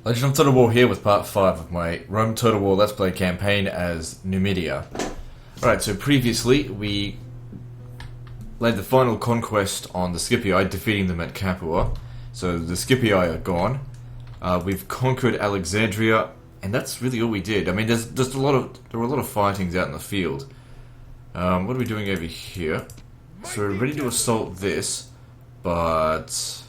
Legend of Total War here with part 5 of my Rome Total War Let's Play campaign as Numidia. Alright, so previously we led the final conquest on the Scipii, defeating them at Capua. So the Scipii are gone. We've conquered Alexandria, and that's really all we did. I mean, there were a lot of fightings out in the field. What are we doing over here? So we're ready to assault this, but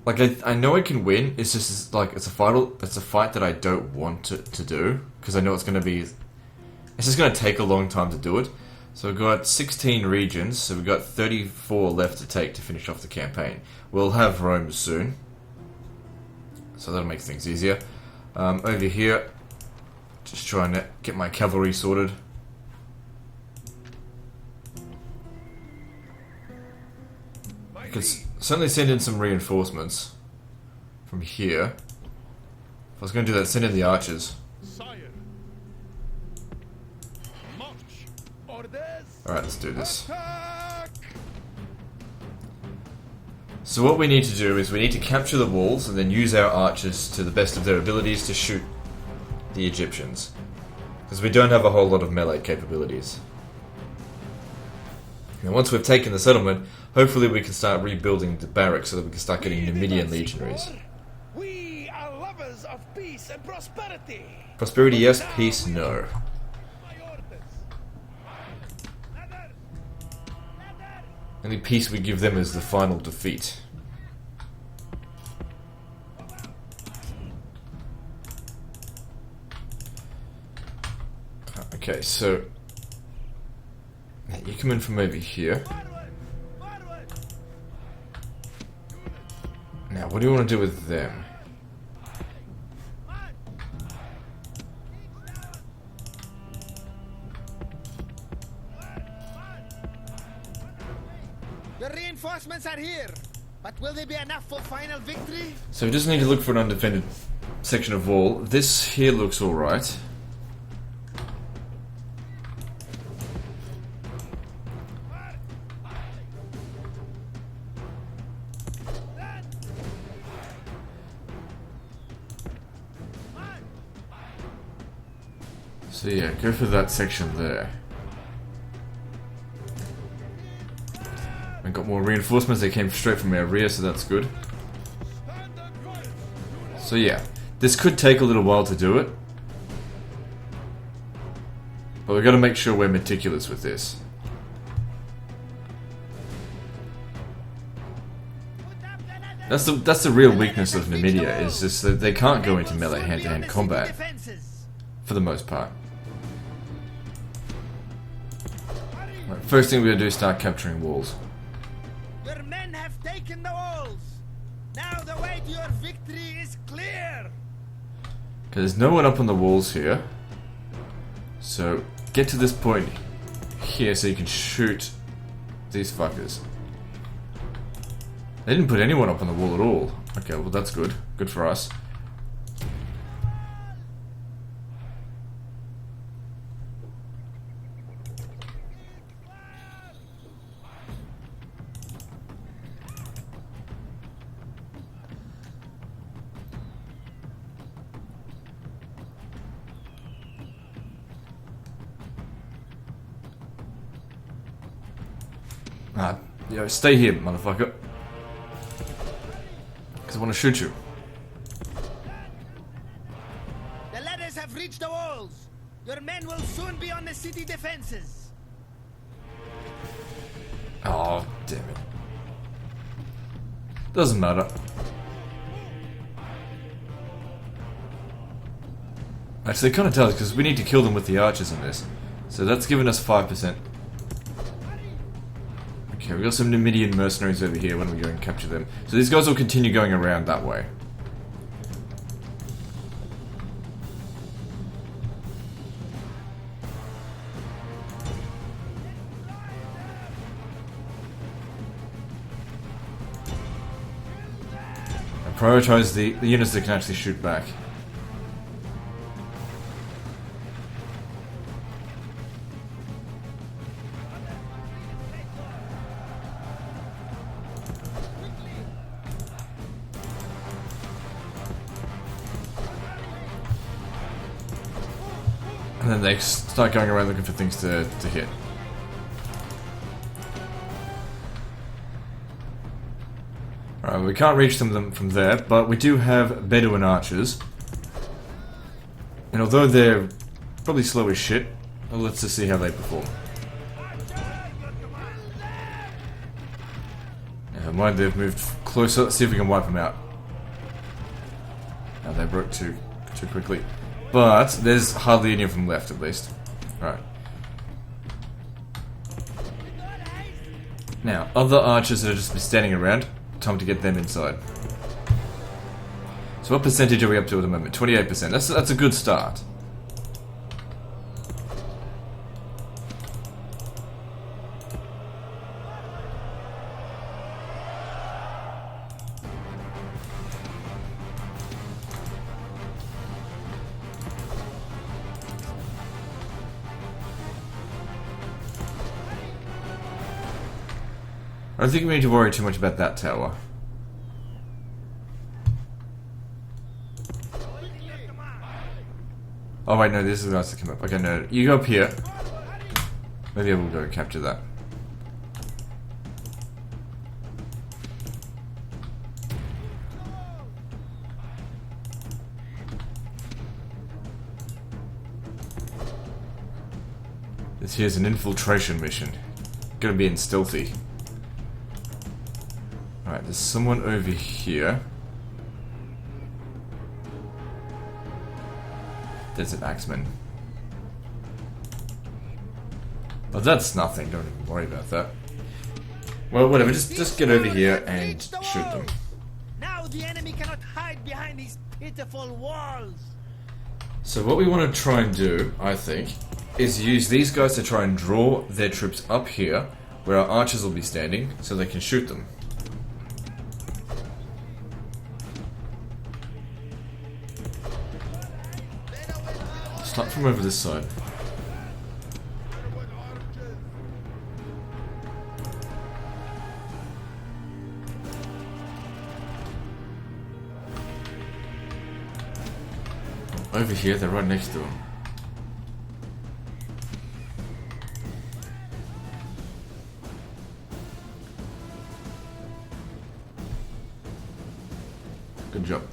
like I know I can win. It's just like it's a fight that I don't want to do because I know it's just gonna take a long time to do it. So we've got 16 regions, so we've got 34 left to take to finish off the campaign. We'll have Rome soon, so that'll make things easier. Over here, just trying to get my cavalry sorted. I could certainly send in some reinforcements from here. If I was going to do that, send in the archers. Alright, let's do this. So what we need to do is we need to capture the walls and then use our archers to the best of their abilities to shoot the Egyptians. Because we don't have a whole lot of melee capabilities. And once we've taken the settlement, hopefully we can start rebuilding the barracks so that we can start getting Numidian legionaries. We are lovers of peace and prosperity. Prosperity yes, peace no. Only peace we give them is the final defeat. Okay, so you come in from over here. Now, what do you want to do with them? The reinforcements are here, but will they be enough for final victory? So we just need to look for an undefended section of wall. This here looks alright. So yeah, go for that section there. I got more reinforcements, they came straight from our rear, so that's good. So yeah, this could take a little while to do it. But we've got to make sure we're meticulous with this. That's the real weakness of Numidia, is just that they can't go into melee hand-to-hand combat. For the most part. Right, first thing we're going to do is start capturing walls. Your men have taken the walls. Now the way to your victory is clear. Okay, there's no one up on the walls here. So get to this point here so you can shoot these fuckers. They didn't put anyone up on the wall at all. Okay, well that's good. Good for us. Yo, stay here, motherfucker. Because I want to shoot you. The ladders have reached the walls. Your men will soon be on the city defenses. Oh, damn it. Doesn't matter. Actually, it kind of does, because we need to kill them with the archers in this. So that's given us 5%. Okay, we've got some Numidian mercenaries over here when we go and capture them. So these guys will continue going around that way. And prioritize the units that can actually shoot back. And then they start going around looking for things to hit. Alright, we can't reach them from there, but we do have Bedouin archers. And although they're probably slow as shit, well, let's just see how they perform. Never mind, they've moved closer. Let's see if we can wipe them out. No, they broke too quickly. But there's hardly any of them left, at least. Alright. Now, other archers that are just standing around, time to get them inside. So what percentage are we up to at the moment? 28%. That's a good start. I don't think we need to worry too much about that tower. Oh wait, no, this is the guys that come up. Okay, no, you go up here. Maybe I will go capture that. This here's an infiltration mission. Gonna be in stealthy. Alright, there's someone over here. There's an axeman. But that's nothing, don't even worry about that. Well, whatever, just get over here and shoot them. Now the enemy cannot hide behind these pitiful walls. So what we want to try and do, I think, is use these guys to try and draw their troops up here, where our archers will be standing, so they can shoot them. Start from over this side. Over here, they're right next to him. Good job.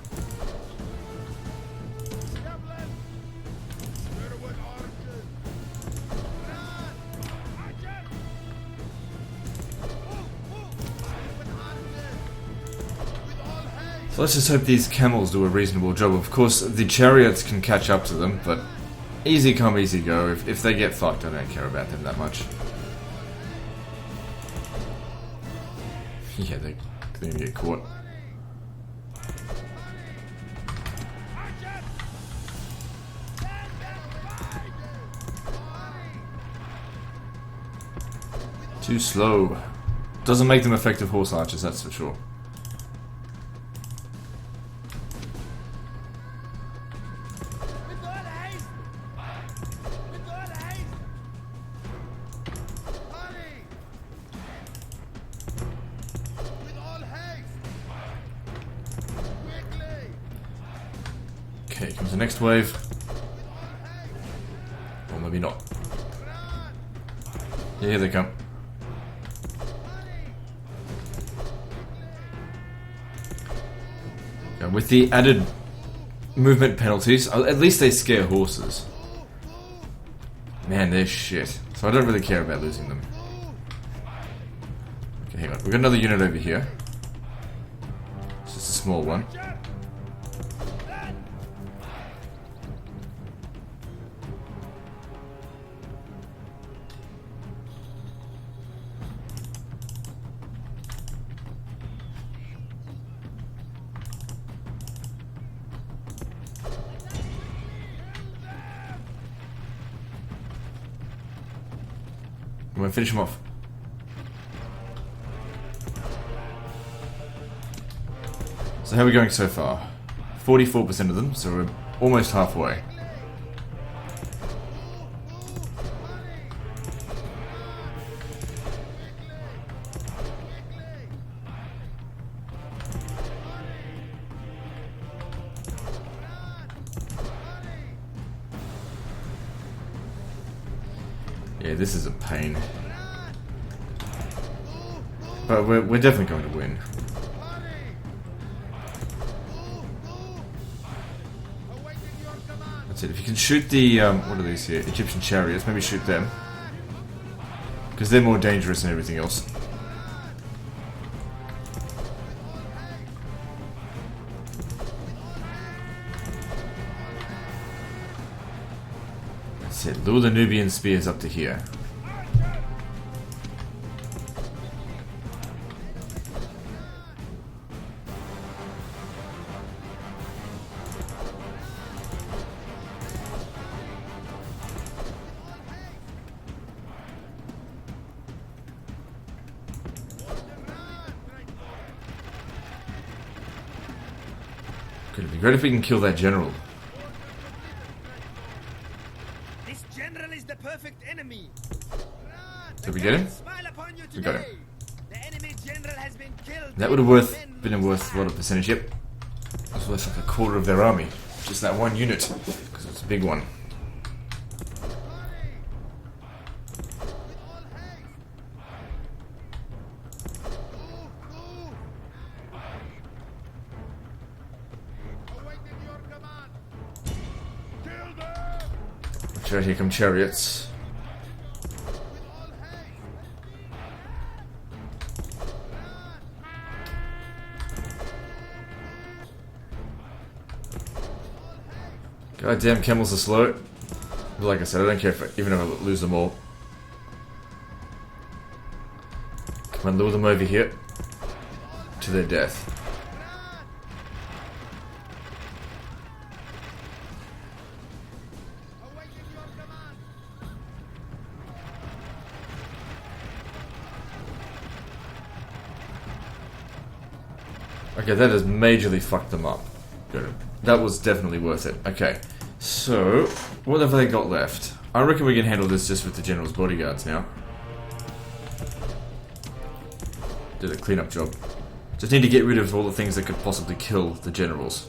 So let's just hope these camels do a reasonable job. Of course, the chariots can catch up to them, but easy come, easy go. If they get fucked, I don't care about them that much. Yeah, they're gonna get caught. Too slow. Doesn't make them effective horse archers, that's for sure. Okay, comes the next wave. Or maybe not. Yeah, here they come. Okay, with the added movement penalties, at least they scare horses. Man, they're shit. So I don't really care about losing them. Okay, hang on. We've got another unit over here. It's just a small one. I'm gonna finish him off. So how are we going so far? 44% of them, so we're almost halfway. Yeah, this is a pain. But we're definitely going to win. That's it. If you can shoot the, what are these here? Egyptian chariots, maybe shoot them. Because they're more dangerous than everything else. That's it. Lure the Nubian spears up to here. Could be great if we can kill that general. This general is the perfect enemy. Did we get him? Smile upon you We got him. today. The enemy general has been killed. That would have been worth a lot of percentage. Yep. It was worth like a quarter of their army. Just that one unit. Because it's a big one. Watch out, here come chariots. Goddamn, camels are slow. But like I said, I don't care if even if I lose them all. Come on, lure them over here. To their death. Okay, that has majorly fucked them up. Good. That was definitely worth it. Okay, so what have they got left? I reckon we can handle this just with the general's bodyguards now. Did a cleanup job. Just need to get rid of all the things that could possibly kill the generals.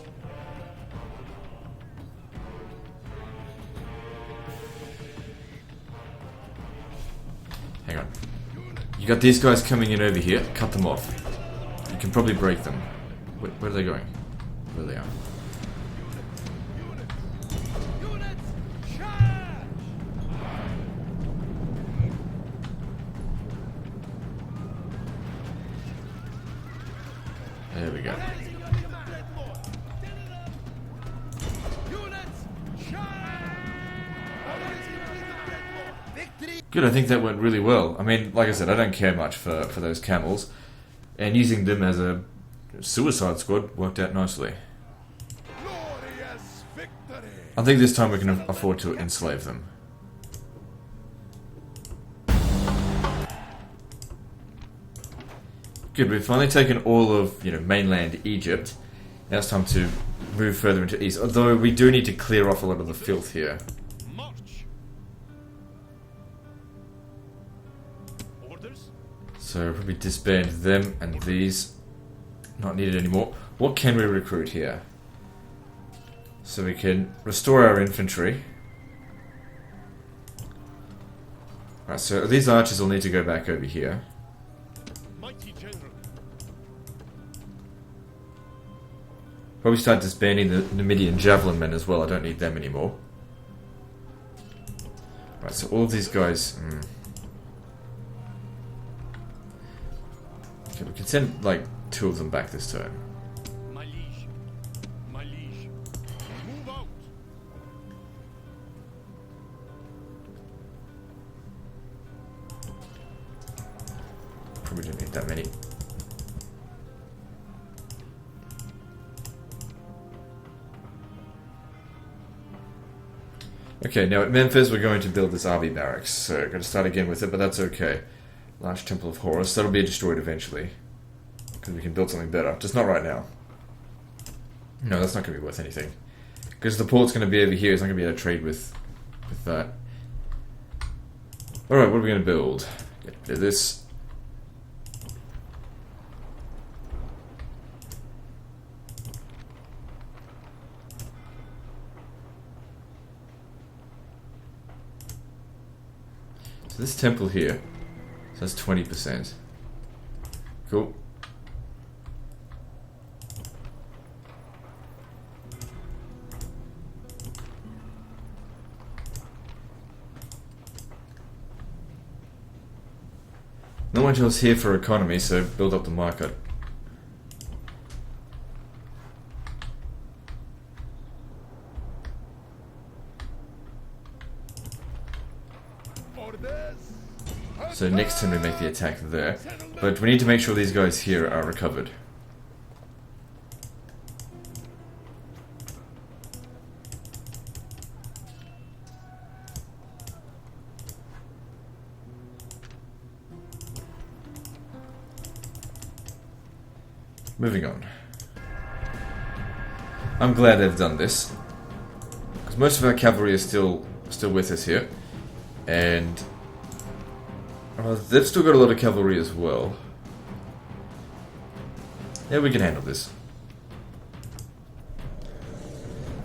Hang on. You got these guys coming in over here. Cut them off. You can probably break them. Where are they going? There they are. There we go. Good, I think that went really well. I mean, like I said, I don't care much for those camels. And using them as a suicide squad worked out nicely. I think this time we can afford to enslave them. Good, we've finally taken all of, mainland Egypt. Now it's time to move further into east. Although we do need to clear off a lot of the filth here. So probably disband them and these. Not needed anymore. What can we recruit here? So we can restore our infantry. Right, so these archers will need to go back over here. Probably start disbanding the Numidian javelin men as well. I don't need them anymore. Right, so all of these guys... Okay, we can send, like, 2 of them back this turn. My liege. My liege. Move out. Probably don't need that many. Okay, now at Memphis we're going to build this army barracks, so I'm going to start again with it, but that's okay. Large Temple of Horus, that'll be destroyed eventually. Because we can build something better, just not right now. No, that's not going to be worth anything. Because the port's going to be over here, it's not going to be able to trade with that. Alright, what are we going to build? Get rid of this. this temple here, so that's 20%. Cool. Not much else here for economy, so build up the market. So next turn we make the attack there, but we need to make sure these guys here are recovered. Moving on. I'm glad they've done this, because most of our cavalry is still with us here, and they've still got a lot of cavalry as well. Yeah, we can handle this.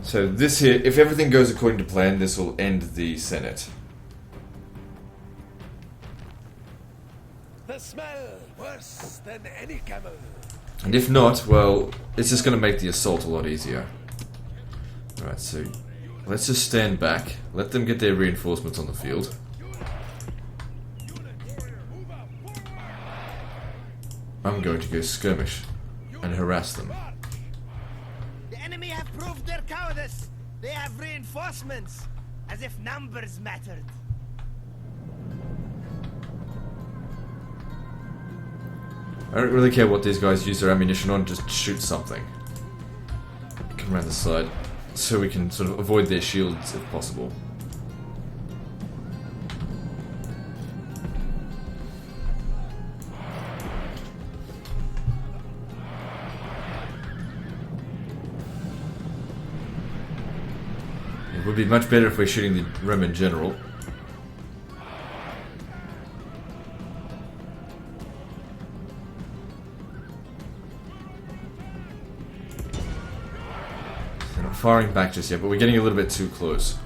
So this here, if everything goes according to plan, this will end the Senate. The smell worse than any camel. And if not, well, it's just going to make the assault a lot easier. Alright, so let's just stand back, let them get their reinforcements on the field. I'm going to go skirmish and harass them. The enemy have proved their cowardice. They have reinforcements, as if numbers mattered. I don't really care what these guys use their ammunition on, just shoot something. Come around the side, so we can sort of avoid their shields if possible. It would be much better if we're shooting the Roman general. They're not firing back just yet, but we're getting a little bit too close.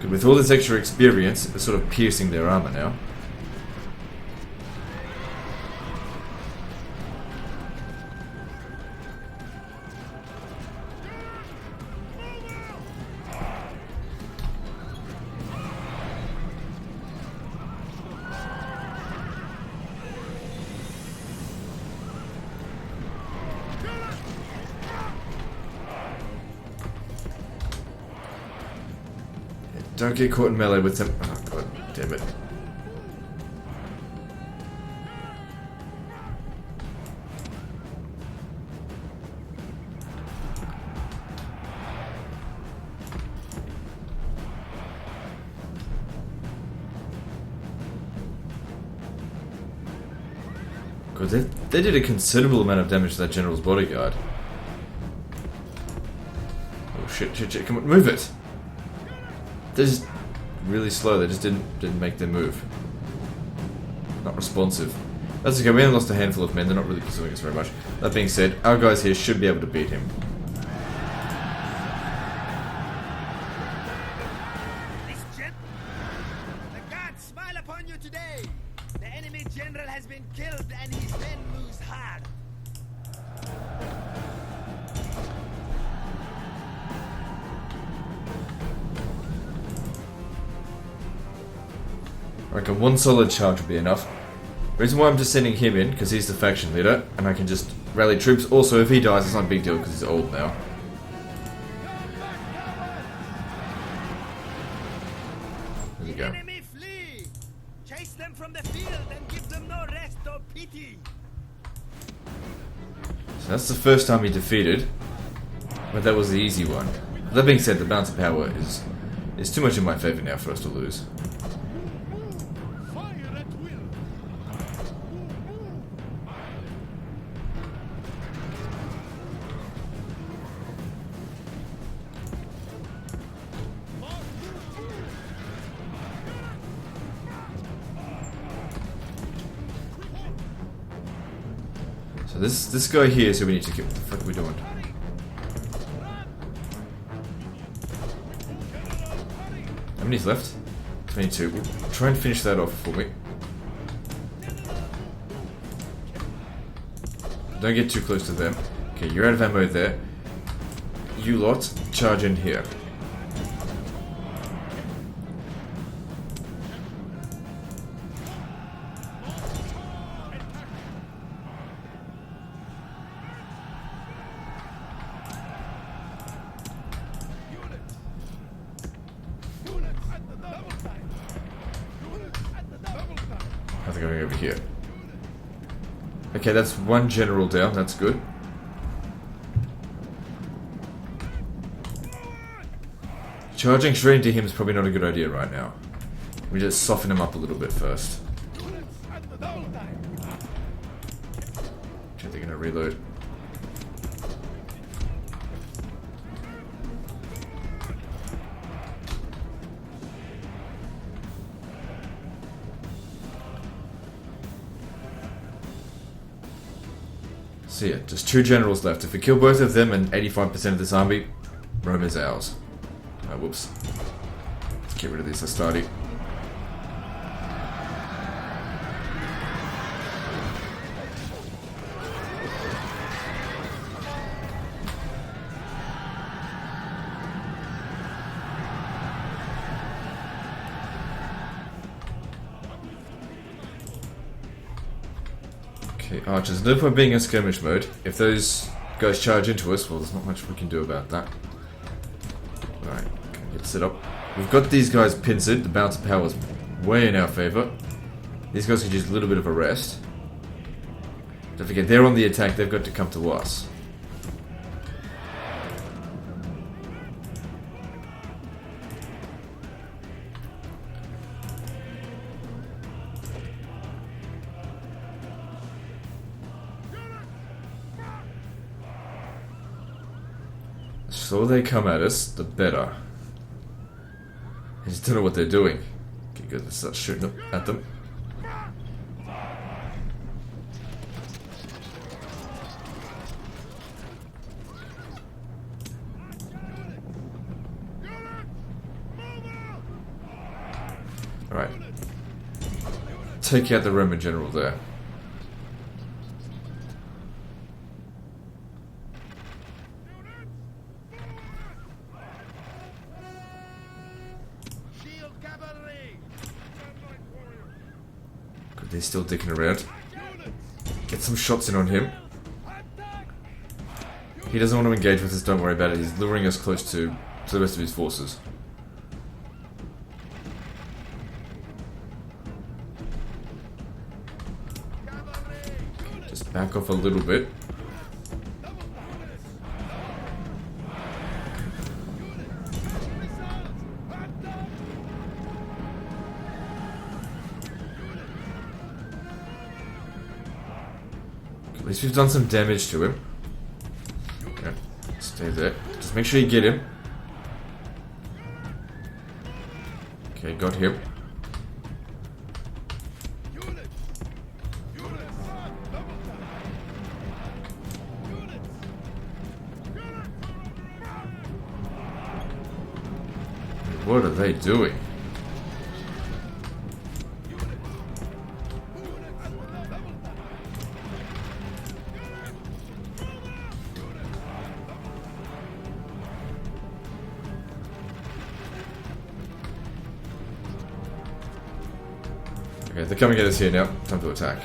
Good, with all this extra experience, we're sort of piercing their armor now. Don't get caught in melee with them. Oh god damn it. God, they did a considerable amount of damage to that general's bodyguard. Oh shit, come on, move it! They're just really slow, they just didn't make their move. Not responsive. That's okay, we only lost a handful of men, they're not really pursuing us very much. That being said, our guys here should be able to beat him. The gods smile upon you today. The enemy general has been killed and his men lose hard. I reckon one solid charge will be enough. Reason why I'm just sending him in, because he's the faction leader, and I can just rally troops. Also, if he dies, it's not a big deal, because he's old now. There you go. Enemy flee! Chase them from the field and give them no rest or pity. So that's the first time he defeated, but that was the easy one. That being said, the balance of power is too much in my favor now for us to lose. So this guy here is who we need to kill. What the fuck are we doing? many's left? 22. We'll try and finish that off for me. Don't get too close to them. Okay, you're out of ammo there. You lot, charge in here. How's it going over here? Okay, that's one general down, that's good. Charging straight into him is probably not a good idea right now. We just soften him up a little bit first. Okay, they're gonna reload. So yeah, just 2 generals left. If we kill both of them and 85% of this army, Rome is ours. Oh, whoops. Let's get rid of these Astati. Okay, archers. No point being in skirmish mode. If those guys charge into us, well, there's not much we can do about that. Alright, get set up. We've got these guys pincered. The balance of power is way in our favour. These guys can use a little bit of a rest. Don't forget, they're on the attack. They've got to come to us. The slower they come at us, the better. I just don't know what they're doing. Okay, good, let's start shooting at them. Alright. Take out the Roman general there. Good, they're still dicking around. Get some shots in on him. He doesn't want to engage with us, don't worry about it. He's luring us close to the rest of his forces. Just back off a little bit. At least we've done some damage to him. Okay, stay there. Just make sure you get him. Okay, got him. What are they doing? Okay, they're coming at us here now. Time to attack.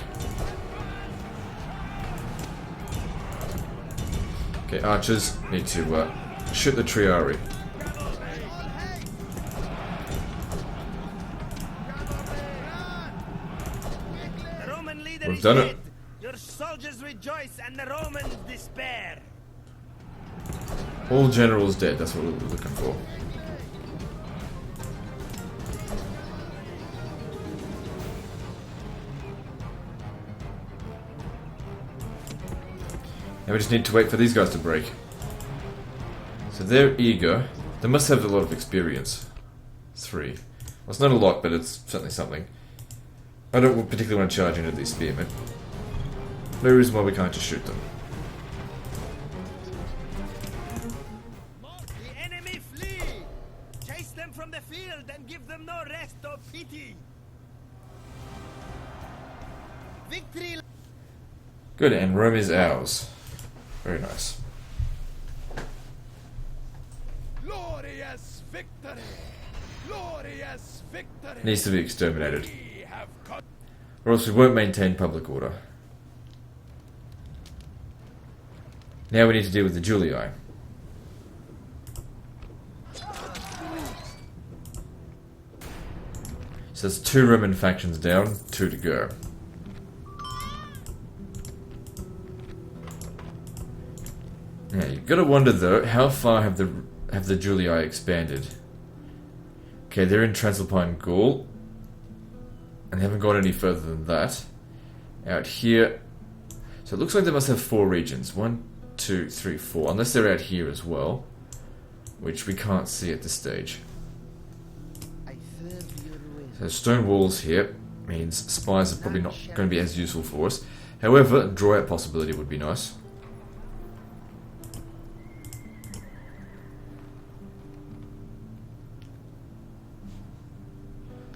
Okay, archers need to shoot the Triari. We've done it. Your soldiers rejoice and the Romans despair. All generals dead. That's what we were looking for. Now we just need to wait for these guys to break. So they're eager. They must have a lot of experience. 3. Well, it's not a lot, but it's certainly something. I don't particularly want to charge into these spearmen. No reason why we can't just shoot them. The enemy flee! Chase them from from the field and give them no rest or pity. Victory. Good, and Rome is ours. Very nice. Glorious victory! Glorious victory! Needs to be exterminated. We have got Or else we won't maintain public order. Now we need to deal with the Julii. So there's 2 Roman factions down, 2 to go. Yeah, you've got to wonder though, how far have the Julii expanded? Okay, they're in Transalpine Gaul, and they haven't gone any further than that. Out here, so it looks like they must have 4 regions. 1, 2, 3, 4. Unless they're out here as well, which we can't see at this stage. So stone walls here means spies are probably not going to be as useful for us. However, draw out possibility would be nice.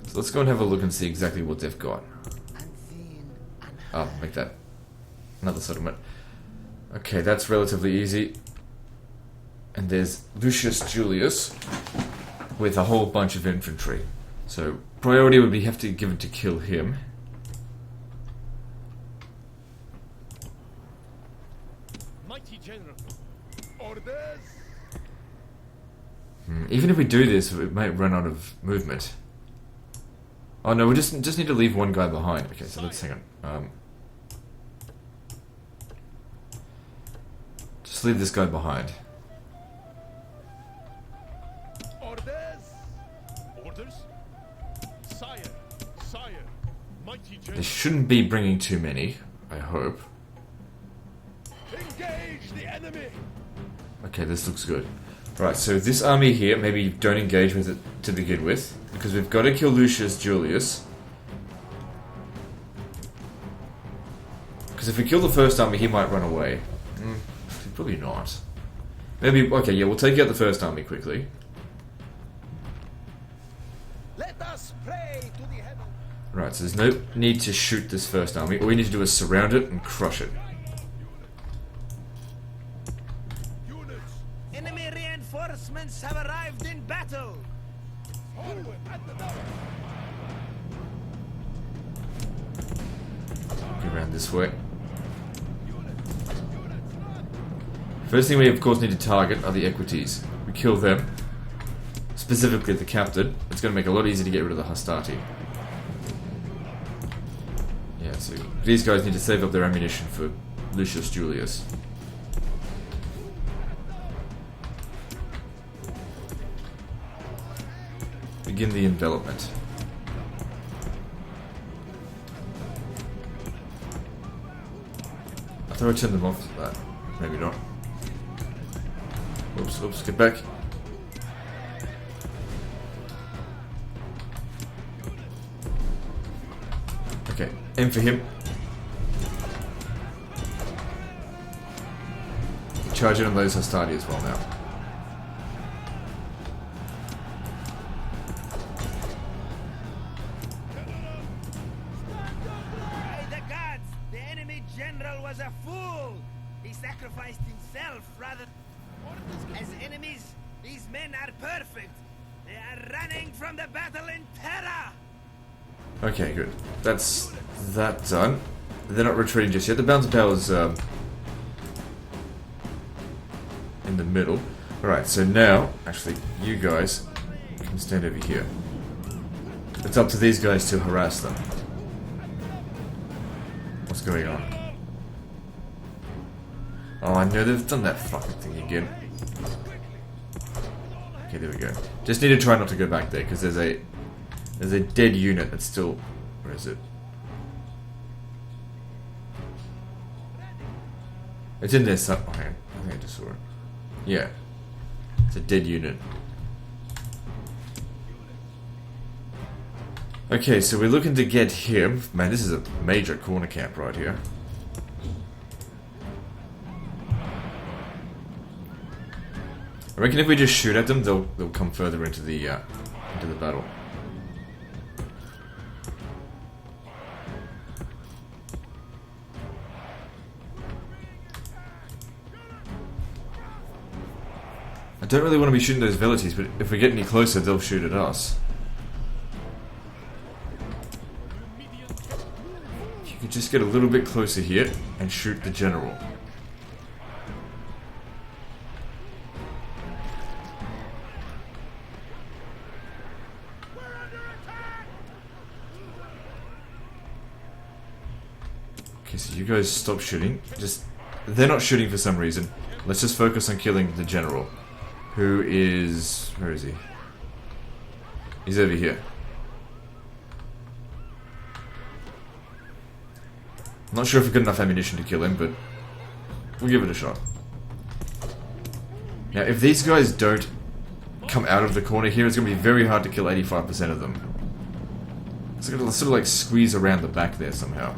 So let's go and have a look and see exactly what they've got. Oh, make that another settlement. Okay, that's relatively easy. And there's Lucius Julius with a whole bunch of infantry. So priority would be have to given to kill him. mighty general. Orders! Even if we do this, we might run out of movement. Oh no, we just need to leave one guy behind. Okay, so let's hang on. Just leave this guy behind. Orders! Orders? Sire! Sire! Mighty They general! shouldn't be bringing too many, I hope. Engage the enemy! Okay, this looks good. Right, so this army here, maybe don't engage with it to begin with, because we've got to kill Lucius Julius. Because if we kill the first army, he might run away. Probably not. Maybe, okay, yeah, we'll take out the first army quickly. Let us pray to the heavens. Right, so there's no need to shoot this first army. All we need to do is surround it and crush it. Units! Enemy reinforcements have arrived in battle. Forward at the north! Go around this way. First thing we of course need to target are the equities. We kill them, specifically the captain. It's going to make it a lot easier to get rid of the hastati. Yeah, so these guys need to save up their ammunition for Lucius Julius. Begin the envelopment. I thought I turned them off to that. Maybe not. Oops, oops, get back. Okay, aim for him. Charge in on those hastati as well now. By the gods, the enemy general was a fool. He sacrificed himself rather. As enemies, these men are perfect. They are running from the battle in terror. Okay, good. That's that done. They're not retreating just yet. The balance of power is in the middle. Alright, so now, actually, you guys can stand over here. It's up to these guys to harass them. What's going on? Oh, I know they've done that fucking thing again. Okay, there we go. Just need to try not to go back there, because there's a dead unit that's still... Where is it? It's in there somewhere. Oh, hang on. I think I just saw it. Yeah. It's a dead unit. Okay, so we're looking to get him. Man, this is a major corner camp right here. I reckon if we just shoot at them, they'll come further into the the battle. I don't really want to be shooting those velities, but if we get any closer, they'll shoot at us. If you could just get a little bit closer here and shoot the general. Okay, so you guys stop shooting. They're not shooting for some reason. Let's just focus on killing the general. Who is... where is he? He's over here. Not sure if we've got enough ammunition to kill him, but we'll give it a shot. Now, if these guys don't come out of the corner here, it's going to be very hard to kill 85% of them. It's going to sort of like squeeze around the back there somehow.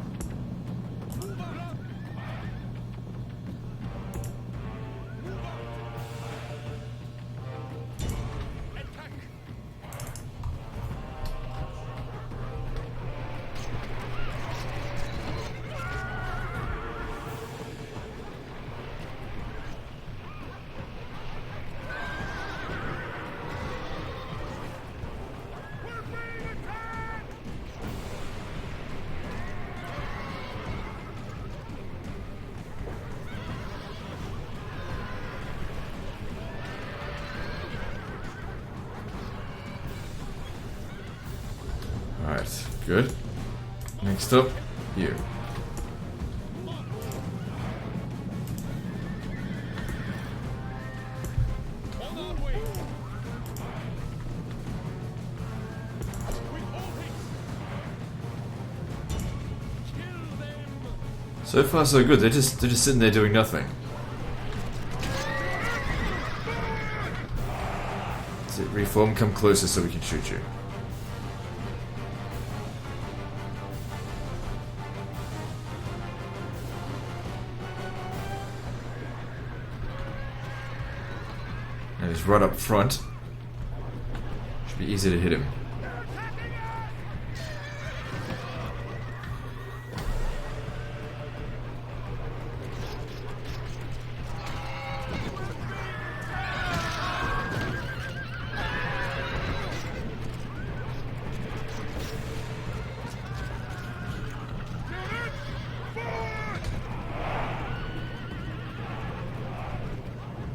Alright, good. Next up, you. So far so good, they're just sitting there doing nothing. That's it, reform, come closer so we can shoot you. And he's right up front. Should be easy to hit him.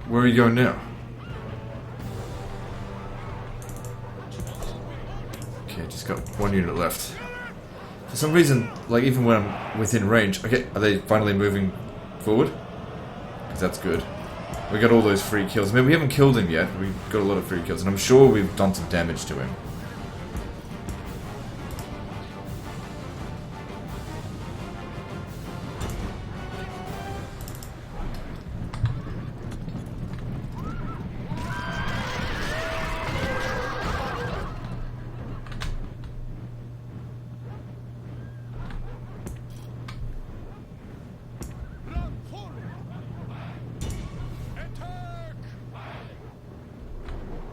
Where are you going now? Okay, just got one unit left. For some reason, like even when I'm within range... Okay, are they finally moving forward? Because that's good. We got all those free kills. I mean, we haven't killed him yet, but we've got a lot of free kills. And I'm sure we've done some damage to him.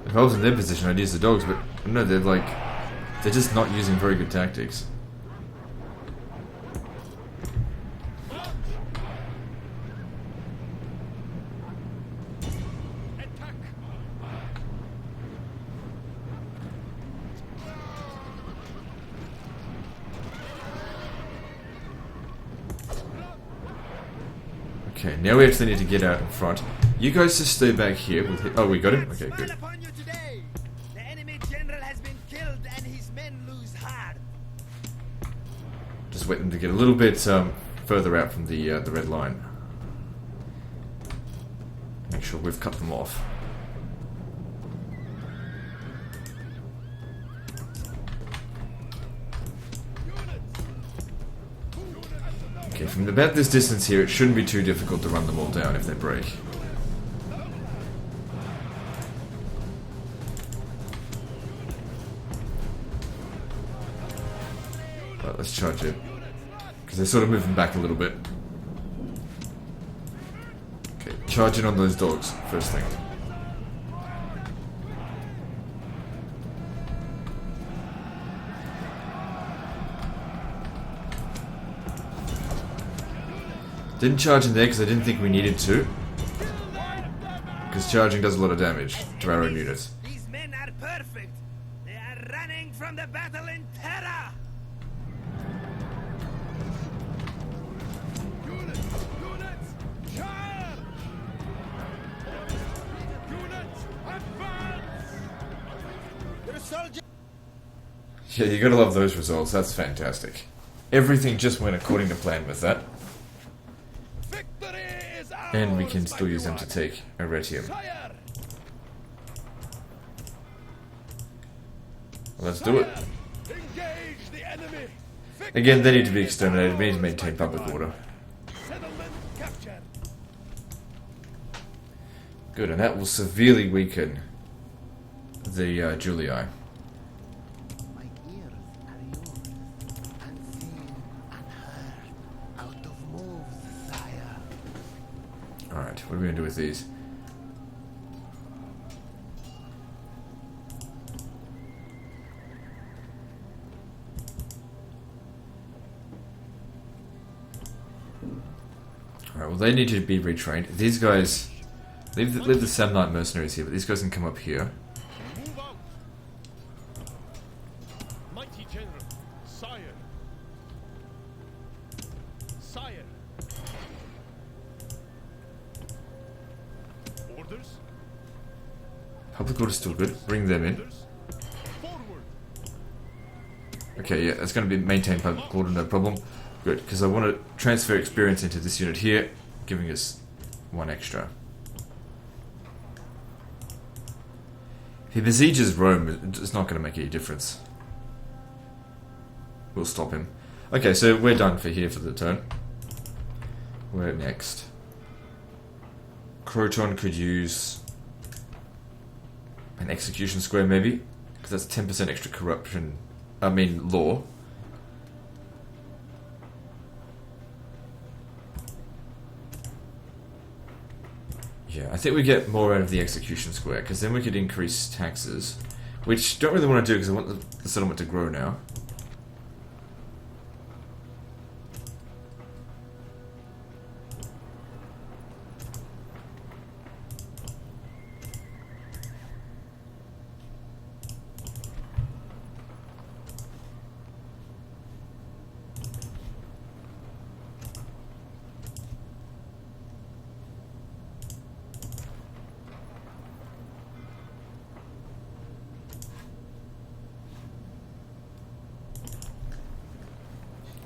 If I was in their position, I'd use the dogs, but no, they're just not using very good tactics. Okay, now we actually need to get out in front. You guys just stay back here. Oh, we got him? Okay, good. Upon you today. The enemy general has been killed and his men lose hard. Just wait them to get a little bit further out from the red line. Make sure we've cut them off. Okay, from about this distance here, it shouldn't be too difficult to run them all down if they break. Right, let's charge it. Because they're sort of moving back a little bit. Okay, charge in on those dogs, first thing. Didn't charge in there because I didn't think we needed to. Because charging does a lot of damage to our own units. These men are perfect. They are running from the battle in terror. Units! Charge! Units! Advance! Your soldiers. Yeah, you gotta love those results. That's fantastic. Everything just went according to plan with that. Victory is ours, And we can still mighty use them to one. take Arretium. Sire! Let's do it. Sire! Engage the enemy! Again, they need to be exterminated. We need to maintain public order. Settlement captured. Good, and that will severely weaken the Julii. My ears are yours, unseen, unheard, out of moves, sire. Alright, what are we going to do with these? Alright, well they need to be retrained. These guys... Leave the Samnite mercenaries here, but these guys can come up here. Move out! Mighty General, sire! Sire! Orders? Public order's still good. Bring them in. Orders? Forward! Okay, yeah, that's going to be maintained public order, no problem. Good, because I want to transfer experience into this unit here, giving us one extra. If he besieges Rome, it's not going to make any difference. We'll stop him. Okay, so we're done for here for the turn. Where next? Croton could use an execution square maybe, because that's 10% extra corruption. I mean law. Yeah, I think we get more out of the execution square, because then we could increase taxes, which don't really want to do because I want the settlement to grow now.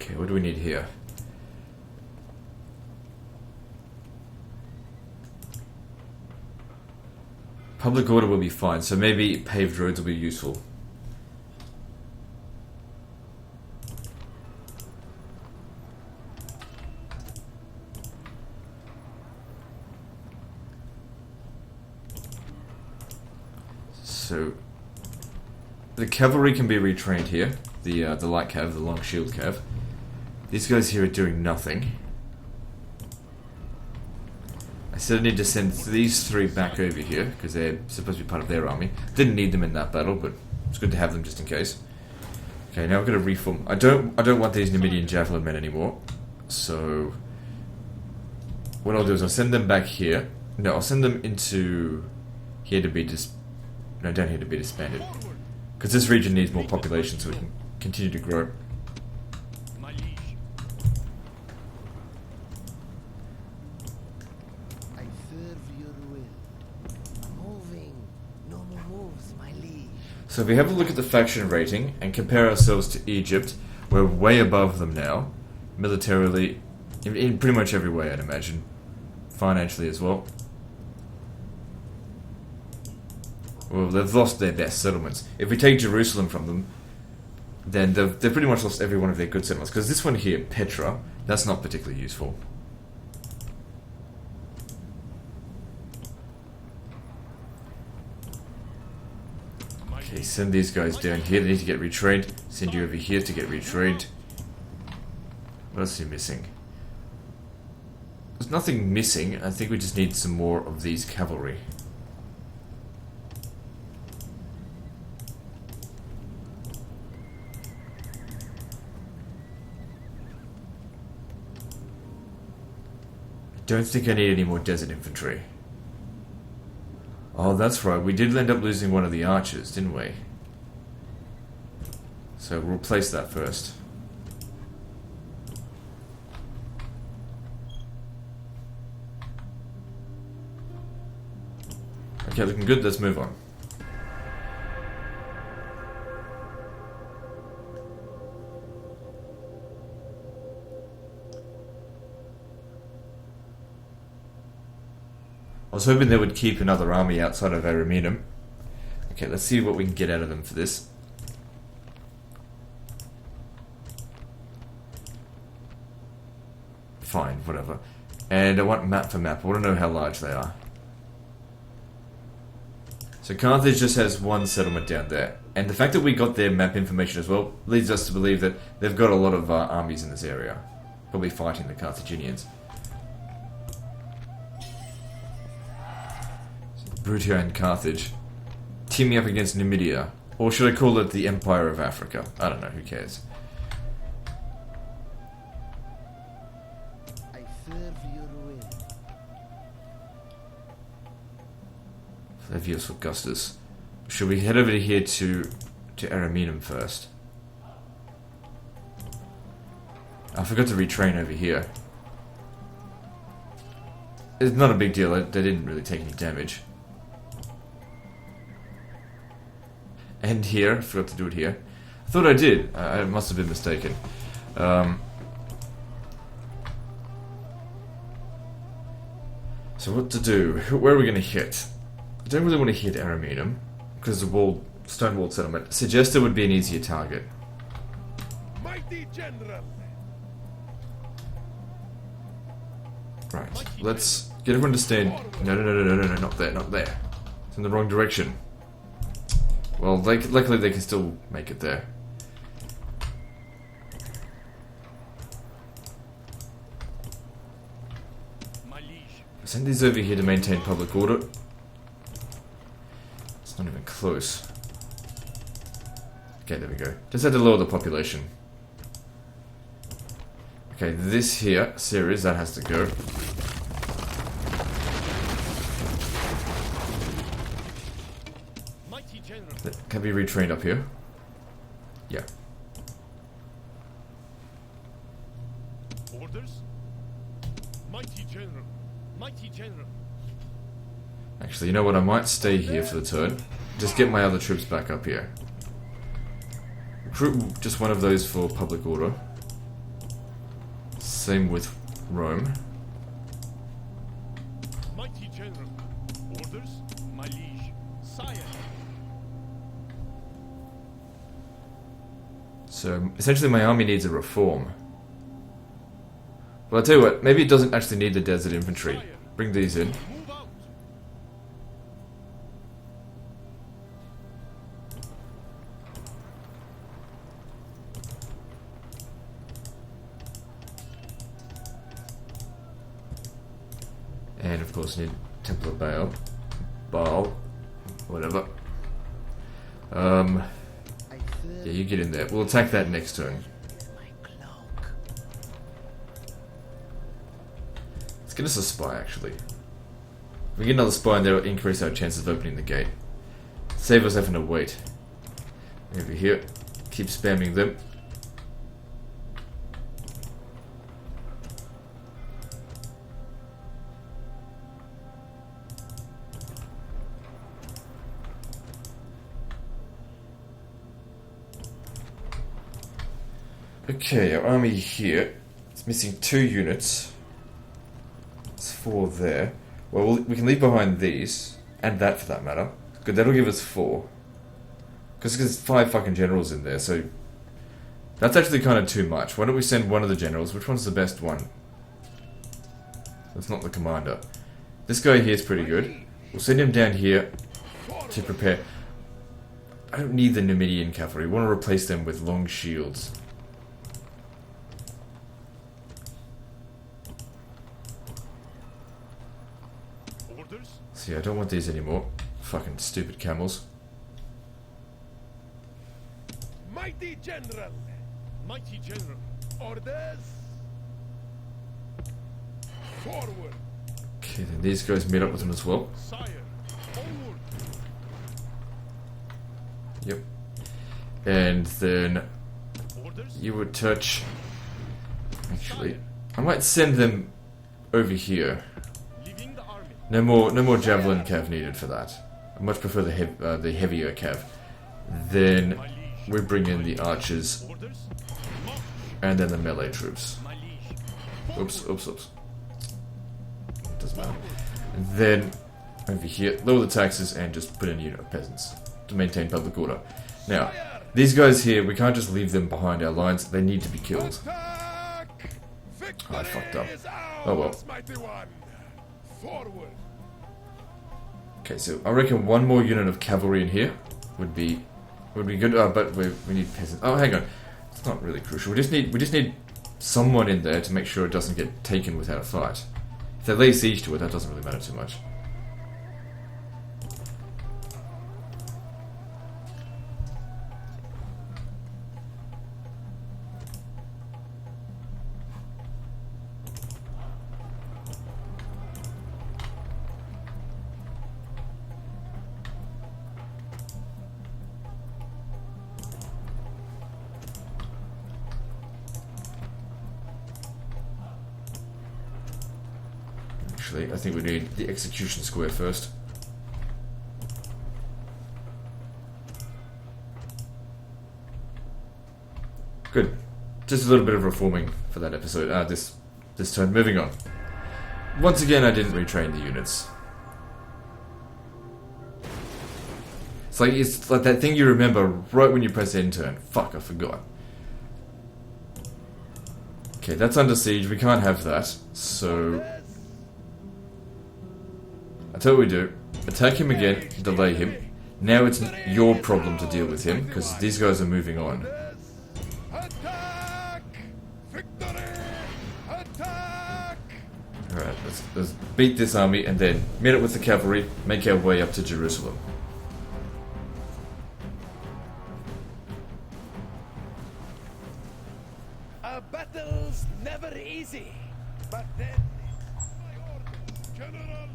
Okay, what do we need here? Public order will be fine, so maybe paved roads will be useful. So the cavalry can be retrained here. The light cav, the long shield cav. These guys here are doing nothing. I said I need to send these three back over here because they're supposed to be part of their army. Didn't need them in that battle, but it's good to have them just in case. Okay, now we're gonna reform. I don't want these Numidian javelin men anymore. So what I'll do is I'll send them back here. No, I'll send them into here to be down here to be disbanded. Because this region needs more population so we can continue to grow. My liege. I serve your will. Moving. No more moves, my liege. So if we have a look at the faction rating and compare ourselves to Egypt, we're way above them now. Militarily, in pretty much every way I'd imagine. Financially as well. Well, they've lost their best settlements. If we take Jerusalem from them, then they've pretty much lost every one of their good settlements. Because this one here, Petra, that's not particularly useful. Okay, send these guys down here. They need to get retrained. Send you over here to get retrained. What else are you missing? There's nothing missing. I think we just need some more of these cavalry. Don't think I need any more desert infantry. Oh, that's right. We did end up losing one of the archers, didn't we? So we'll replace that first. Okay, looking good. Let's move on. I was hoping they would keep another army outside of Ariminum. Okay, let's see what we can get out of them for this. Fine, whatever. And I want map for map. I want to know how large they are. So Carthage just has one settlement down there. And the fact that we got their map information as well leads us to believe that they've got a lot of armies in this area. Probably fighting the Carthaginians. Brutia and Carthage teaming up against Numidia. Or should I call it the Empire of Africa? I don't know, who cares? I serve your will. Flavius Augustus. Should we head over here to Ariminum first? I forgot to retrain over here. It's not a big deal, they didn't really take any damage. And here, I forgot to do it here. I thought I did. I must have been mistaken. So what to do? Where are we going to hit? I don't really want to hit Ariminum because the stone-walled settlement. Segesta would be an easier target. Mighty general. Right. Let's get everyone to stand. No, not there, not there. It's in the wrong direction. Well, luckily they can still make it there. My liege. Send these over here to maintain public order. It's not even close. Okay, there we go. Just had to lower the population. Okay, this here, series, that has to go. Mighty general. Can be retrained up here. Yeah. Orders. Mighty general. Mighty general. Actually, you know what? I might stay here for the turn. Just get my other troops back up here. Recruit just one of those for public order. Same with Rome. Mighty general. Orders. My liege. Sire. So, essentially my army needs a reform. Well, I'll tell you what, maybe it doesn't actually need the desert infantry. Bring these in. Move out. And of course need Temple of Baal. Whatever. Yeah, you get in there. We'll attack that next turn. My cloak. Let's get us a spy, actually. If we get another spy in there, it'll increase our chances of opening the gate. Save us having to wait. Over here. Keep spamming them. Okay, our army here. It's missing 2 units. It's 4 there. Well, we can leave behind these. And that for that matter. Good, that'll give us 4. Because there's 5 fucking generals in there, so... That's actually kind of too much. Why don't we send one of the generals? Which one's the best one? That's not the commander. This guy here is pretty good. We'll send him down here to prepare. I don't need the Numidian cavalry. We want to replace them with long shields. Orders. See, I don't want these anymore. Fucking stupid camels. Mighty general. Mighty general. Orders. Forward. Okay, then these guys meet up with them as well. Sire. Forward. Yep. And then Orders. you would touch... Actually, I might send them over here. Leaving the army. No more javelin cav needed for that. I much prefer the heavier cav. Then My liege. we bring in the archers Orders. March. and then the melee troops. My liege. Oops. Doesn't matter. And then over here, lower the taxes and just put in a unit of peasants to maintain public order. Now, these guys here, we can't just leave them behind our lines. They need to be killed. Attack! Oh, I fucked up. Is Oh well. ours, mighty one. Forward. Okay, so I reckon one more unit of cavalry in here would be good. But we need peasants. Oh, hang on. It's not really crucial. We just need someone in there to make sure it doesn't get taken without a fight. If they lay siege to it, that doesn't really matter too much. Actually, I think we need the execution square first. Good. Just a little bit of reforming for that episode. This turn. Moving on. Once again, I didn't retrain the units. It's like that thing you remember right when you press enter and fuck, I forgot. Okay, that's under siege. We can't have that. So I tell you what we do. Attack him again, delay him. Now it's your problem to deal with him, because these guys are moving on. Attack! Victory! Attack! Alright, let's beat this army and then meet up with the cavalry, make our way up to Jerusalem. A battle's never easy, but then My orders, General!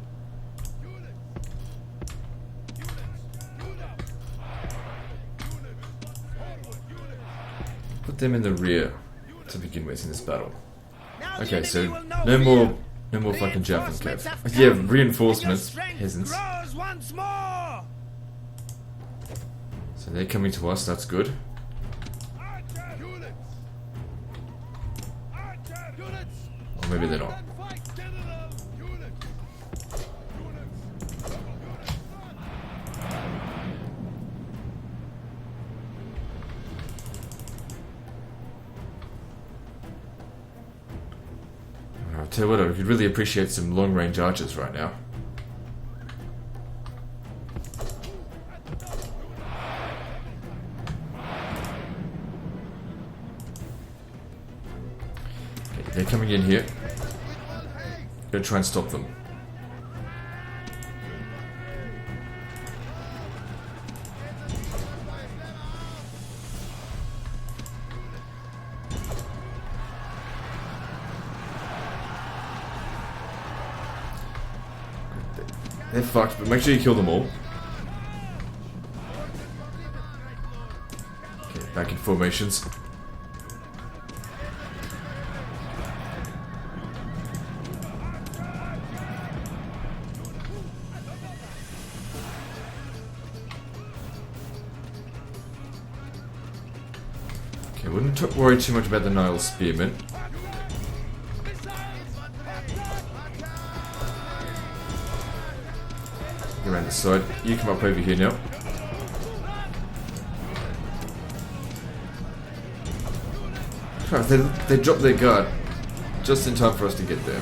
Units! Forward! Units! Put them in the rear to begin with in this battle. now the Okay, enemy so will know no more fear. fucking javelin Reinforcements cav. have Yeah, come, reinforcements, and your strength peasants. grows once more. So they're coming to us, that's good. Archer! Units! Archer! Units! Or maybe they're not. And fight, General! Units! Units! Double units! I'll tell you what, I could really appreciate some long-range archers right now. Okay, they're coming in here. Gonna try and stop them. They're fucked, but make sure you kill them all. Okay, back in formations. Okay, wouldn't worry too much about the Nile Spearmen. Go around the side. You come up over here now. Oh, they dropped their guard just in time for us to get there.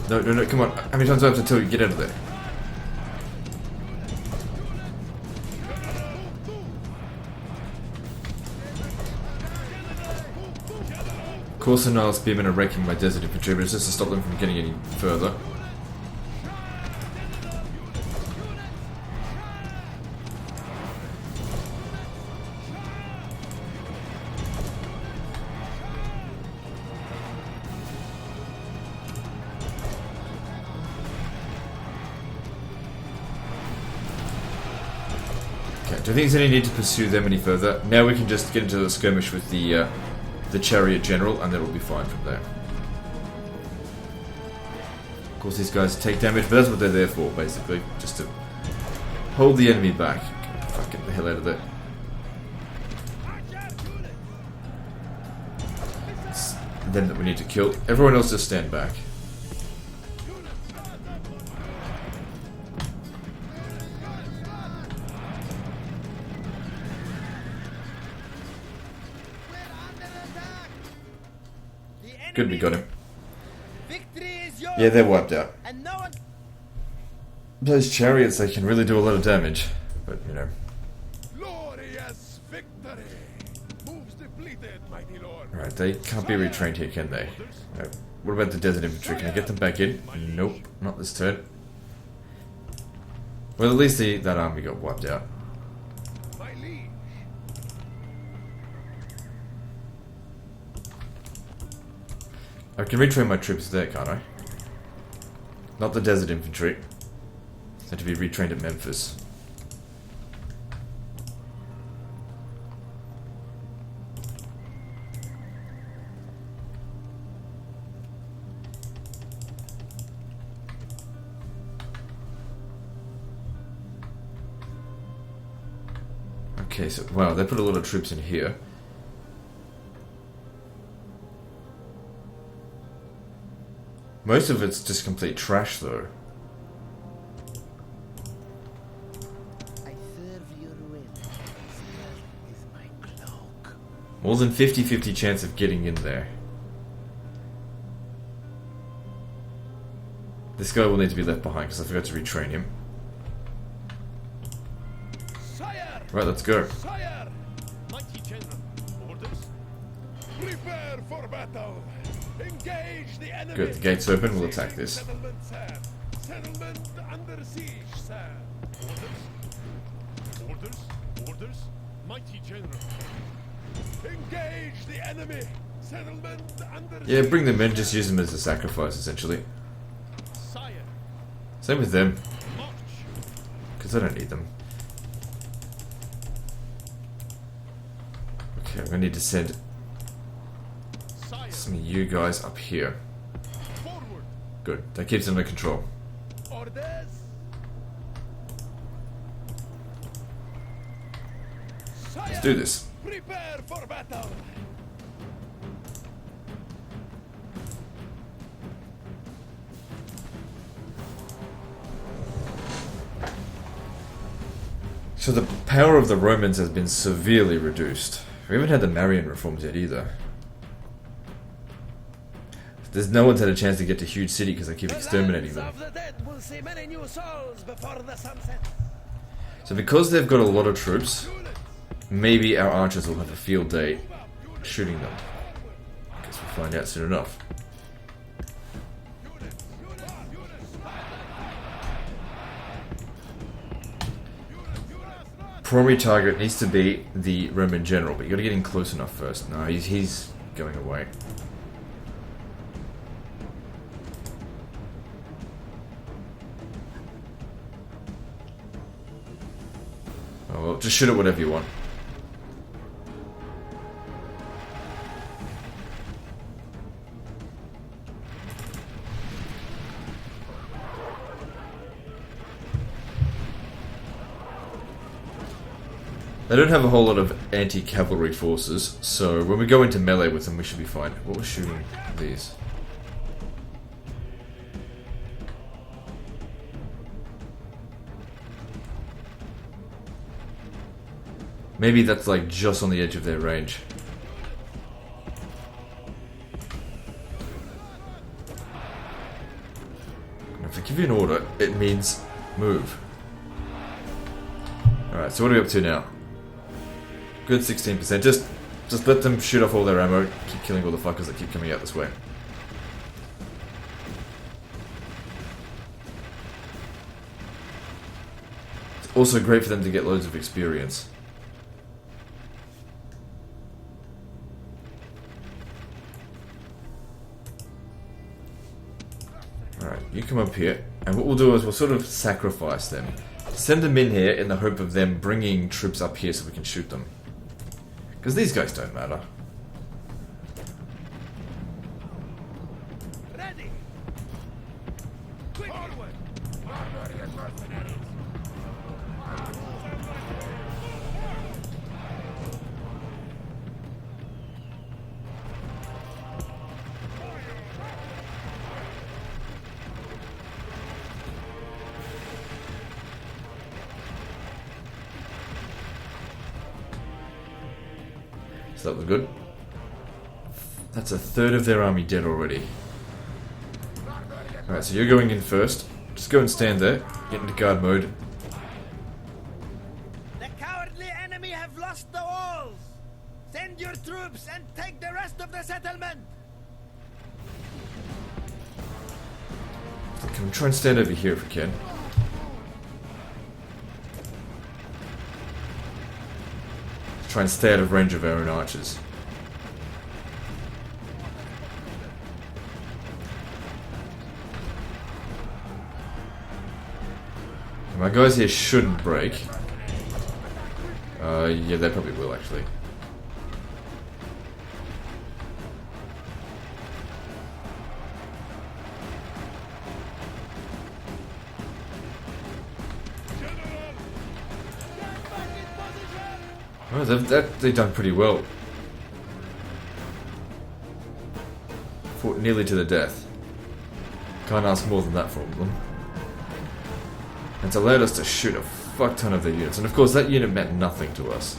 No, come on. How many times do I have to tell you? Get out of there. Of course the Nile Spearmen are wrecking my desert infantry, but it's just to stop them from getting any further. Alright, do you think there's any need to pursue them any further? Now we can just get into the skirmish with the chariot general, and then we'll be fine from there. Of course, these guys take damage, but that's what they're there for, basically. Just to hold the enemy back. Okay, fuck, get the hell out of there. It's them that we need to kill. Everyone else just stand back. Good, we got him. Yeah, they're wiped out. Those chariots, they can really do a lot of damage. But, you know. Glorious victory. Moves depleted, mighty lord. Alright, they can't be retrained here, can they? Right. What about the desert infantry? Can I get them back in? Nope, not this turn. Well, at least that army got wiped out. My liege. I can retrain my troops there, can't I? Not the desert infantry. They have to be retrained at Memphis. Okay, so wow, they put a lot of troops in here. Most of it's just complete trash, though. I serve your will. This is my cloak. More than 50-50 chance of getting in there. This guy will need to be left behind because I forgot to retrain him. Sire. Right, let's go. Sire. Mighty general. Orders. Prepare for battle. Engage the enemy. Good, the gate's open, we'll attack this. Settlement, sir. Settlement under siege, sir. Orders. Orders. Orders. Mighty general. Engage the enemy. Settlement under Yeah, siege. bring them in, just use them as a sacrifice, essentially. Sire. Same with them, March. because I don't need them. Okay, I'm gonna need to send Sire. some of you guys up here. Forward. Good, that keeps them under control. Orders. Sire. Let's do this. Prepare for battle. So the power of the Romans has been severely reduced. We haven't had the Marian reforms yet either. There's no one's had a chance to get to Huge City because they keep exterminating them. Of the dead will see many new souls before the sunset. So because they've got a lot of troops, maybe our archers will have a field day shooting them. Guess we'll find out soon enough. Primary target needs to be the Roman general, but you gotta get in close enough first. No, he's going away. Oh well, just shoot at whatever you want. They don't have a whole lot of anti-cavalry forces, so when we go into melee with them, we should be fine. What was shooting these? Maybe that's like just on the edge of their range. And if I give you an order, it means move. Alright, so what are we up to now? Good 16%. Just let them shoot off all their ammo. Keep killing all the fuckers that keep coming out this way. It's also great for them to get loads of experience. Alright, you come up here, and what we'll do is we'll sort of sacrifice them. Send them in here in the hope of them bringing troops up here so we can shoot them. Because these guys don't matter. Ready. Quick. Forward. So that was good. That's a third of their army dead already. Alright, so you're going in first. Just go and stand there. Get into guard mode. The cowardly enemy have lost the walls. Send your troops and take the rest of the settlement. Can we try and stand over here if we can? Try and stay out of range of our own archers. My guys here shouldn't break. Yeah, they probably will actually. Oh, they've done pretty well. Fought nearly to the death. Can't ask more than that from them. And it's allowed us to shoot a fuck ton of their units. And of course that unit meant nothing to us.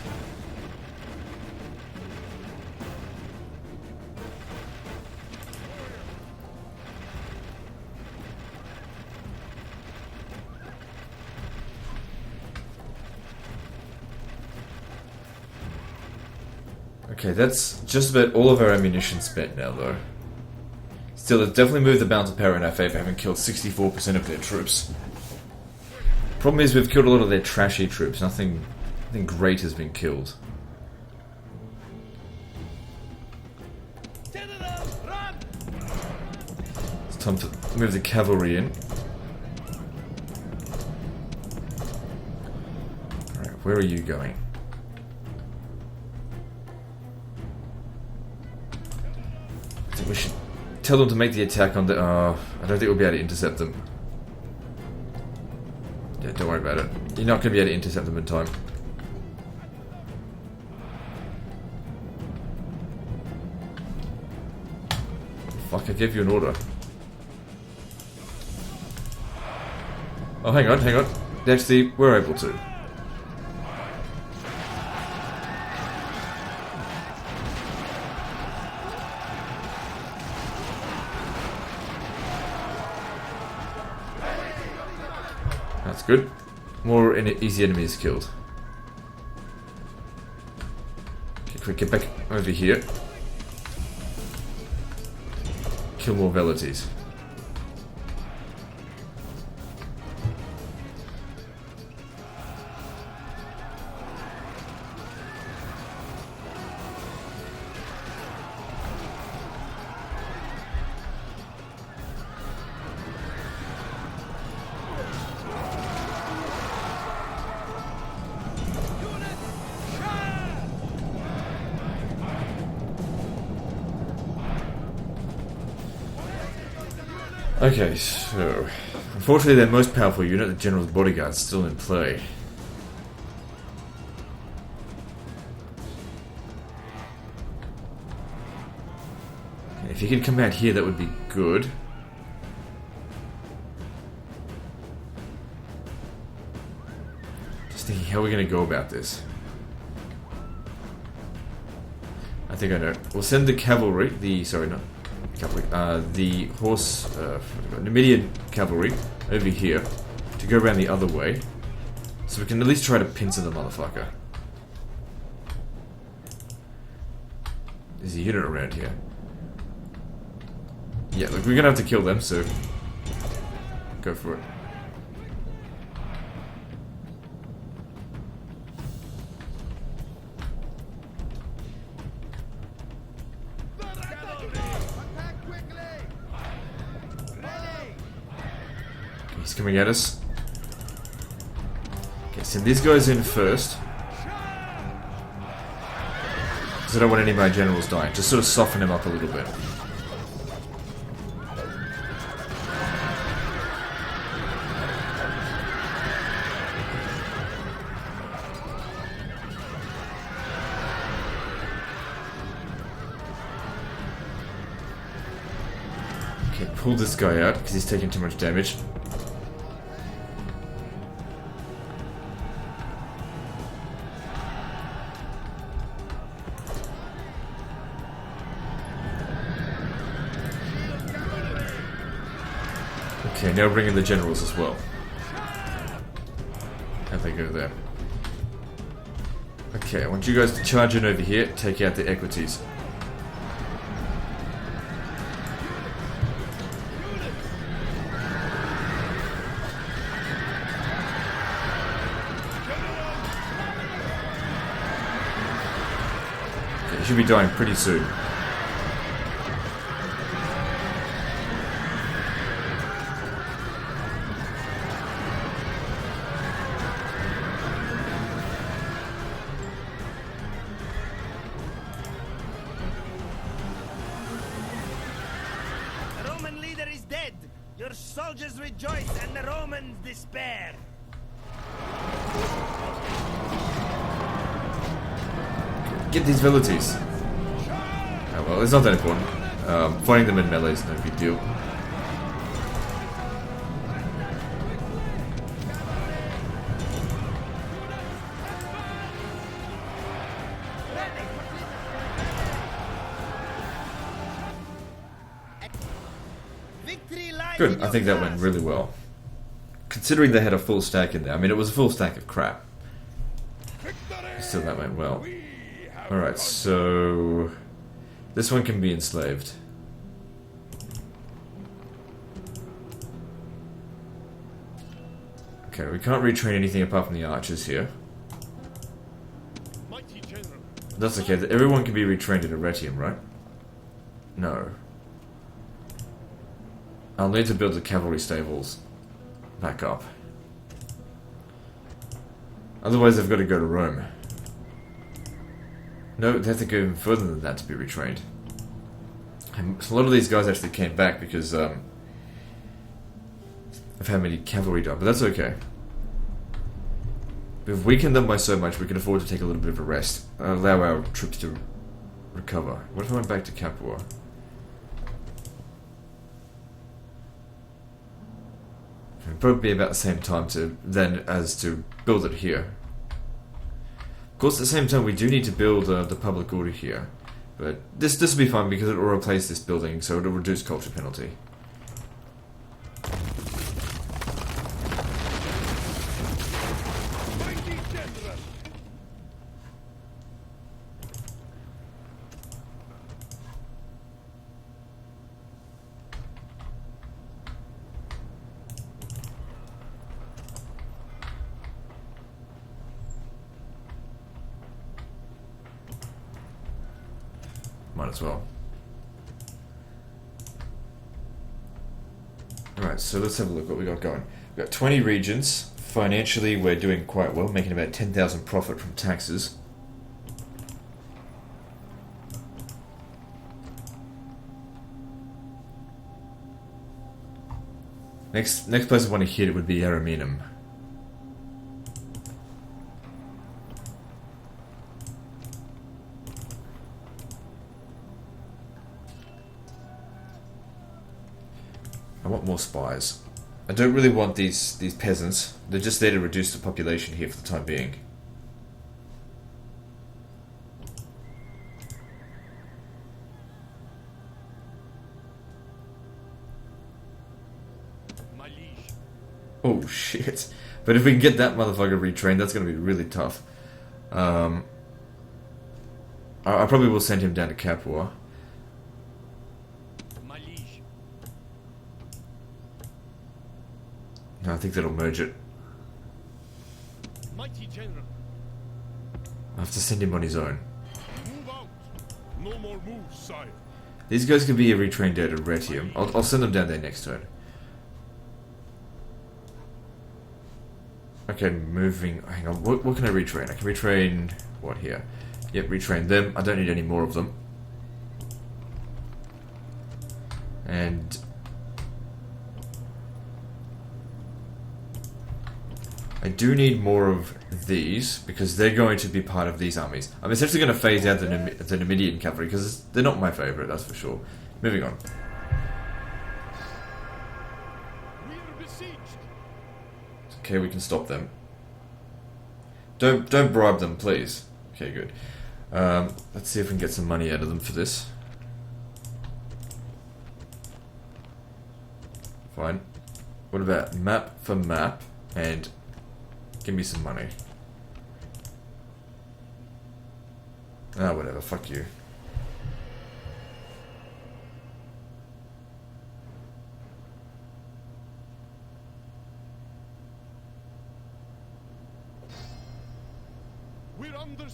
Okay, that's just about all of our ammunition spent now, though. Still, it's definitely moved the balance of power in our favour, having killed 64% of their troops. Problem is, we've killed a lot of their trashy troops. Nothing great has been killed. It's time to move the cavalry in. Alright, where are you going? I think we should tell them to make the attack on the... I don't think we'll be able to intercept them. Yeah, don't worry about it. You're not going to be able to intercept them in time. Fuck, I gave you an order. Oh, hang on. They actually were able to. That's good. More easy enemies killed. Okay, quick, get back over here. Kill more velites. Okay, so... Unfortunately, their most powerful unit, the General's Bodyguard, is still in play. If you could come out here, that would be good. Just thinking, how are we going to go about this? I think I know. We'll send the cavalry, the horse, Numidian cavalry over here to go around the other way, so we can at least try to pincer the motherfucker. There's a unit around here. Yeah, look, we're gonna have to kill them, so go for it. He's coming at us. Send these guys in first. Because I don't want any of my generals dying. Just sort of soften them up a little bit. Okay, pull this guy out because he's taking too much damage. Okay, now bring in the generals as well. How'd they go there? Okay, I want you guys to charge in over here, take out the equities. Okay, you should be dying pretty soon. Your soldiers rejoice and the Romans despair. Get these villages. Oh well, it's not that important. Fighting them in melee is no big deal. Good, I think that went really well. Considering they had a full stack in there. I mean, it was a full stack of crap. Still, that went well. Alright, so... this one can be enslaved. Okay, we can't retrain anything apart from the archers here. That's okay, everyone can be retrained in Arretium, right? No. I'll need to build the cavalry stables back up. Otherwise I've got to go to Rome. No, they have to go even further than that to be retrained. And a lot of these guys actually came back because of how many cavalry died, but that's okay. We've weakened them by so much we can afford to take a little bit of a rest. Allow our troops to recover. What if I went back to Capua? It'd probably be about the same time as to build it here. Of course, at the same time, we do need to build the public order here. But this will be fun because it will replace this building, so it will reduce culture penalty. Might as well. Alright, so let's have a look what we got going. We've got 20 regions. Financially, we're doing quite well, making about 10,000 profit from taxes. Next place I want to hit would be Ariminum. I want more spies. I don't really want these peasants. They're just there to reduce the population here for the time being. Oh shit. But if we can get that motherfucker retrained, that's going to be really tough. I probably will send him down to Capua. No, I think that'll merge it. Mighty General. I have to send him on his own. Move out. No more moves, sire. These guys can be retrained at Arretium. I'll send them down there next turn. Okay, moving. Hang on. What can I retrain? I can retrain what here? Yep, retrain them. I don't need any more of them. And I do need more of these because they're going to be part of these armies. I'm essentially going to phase out the Numidian cavalry because they're not my favorite, that's for sure. Moving on. We are besieged. Okay, we can stop them. Don't bribe them, please. Okay, good. Let's see if we can get some money out of them for this. Fine. What about map for map and give me some money. Ah, whatever, fuck you. We're under.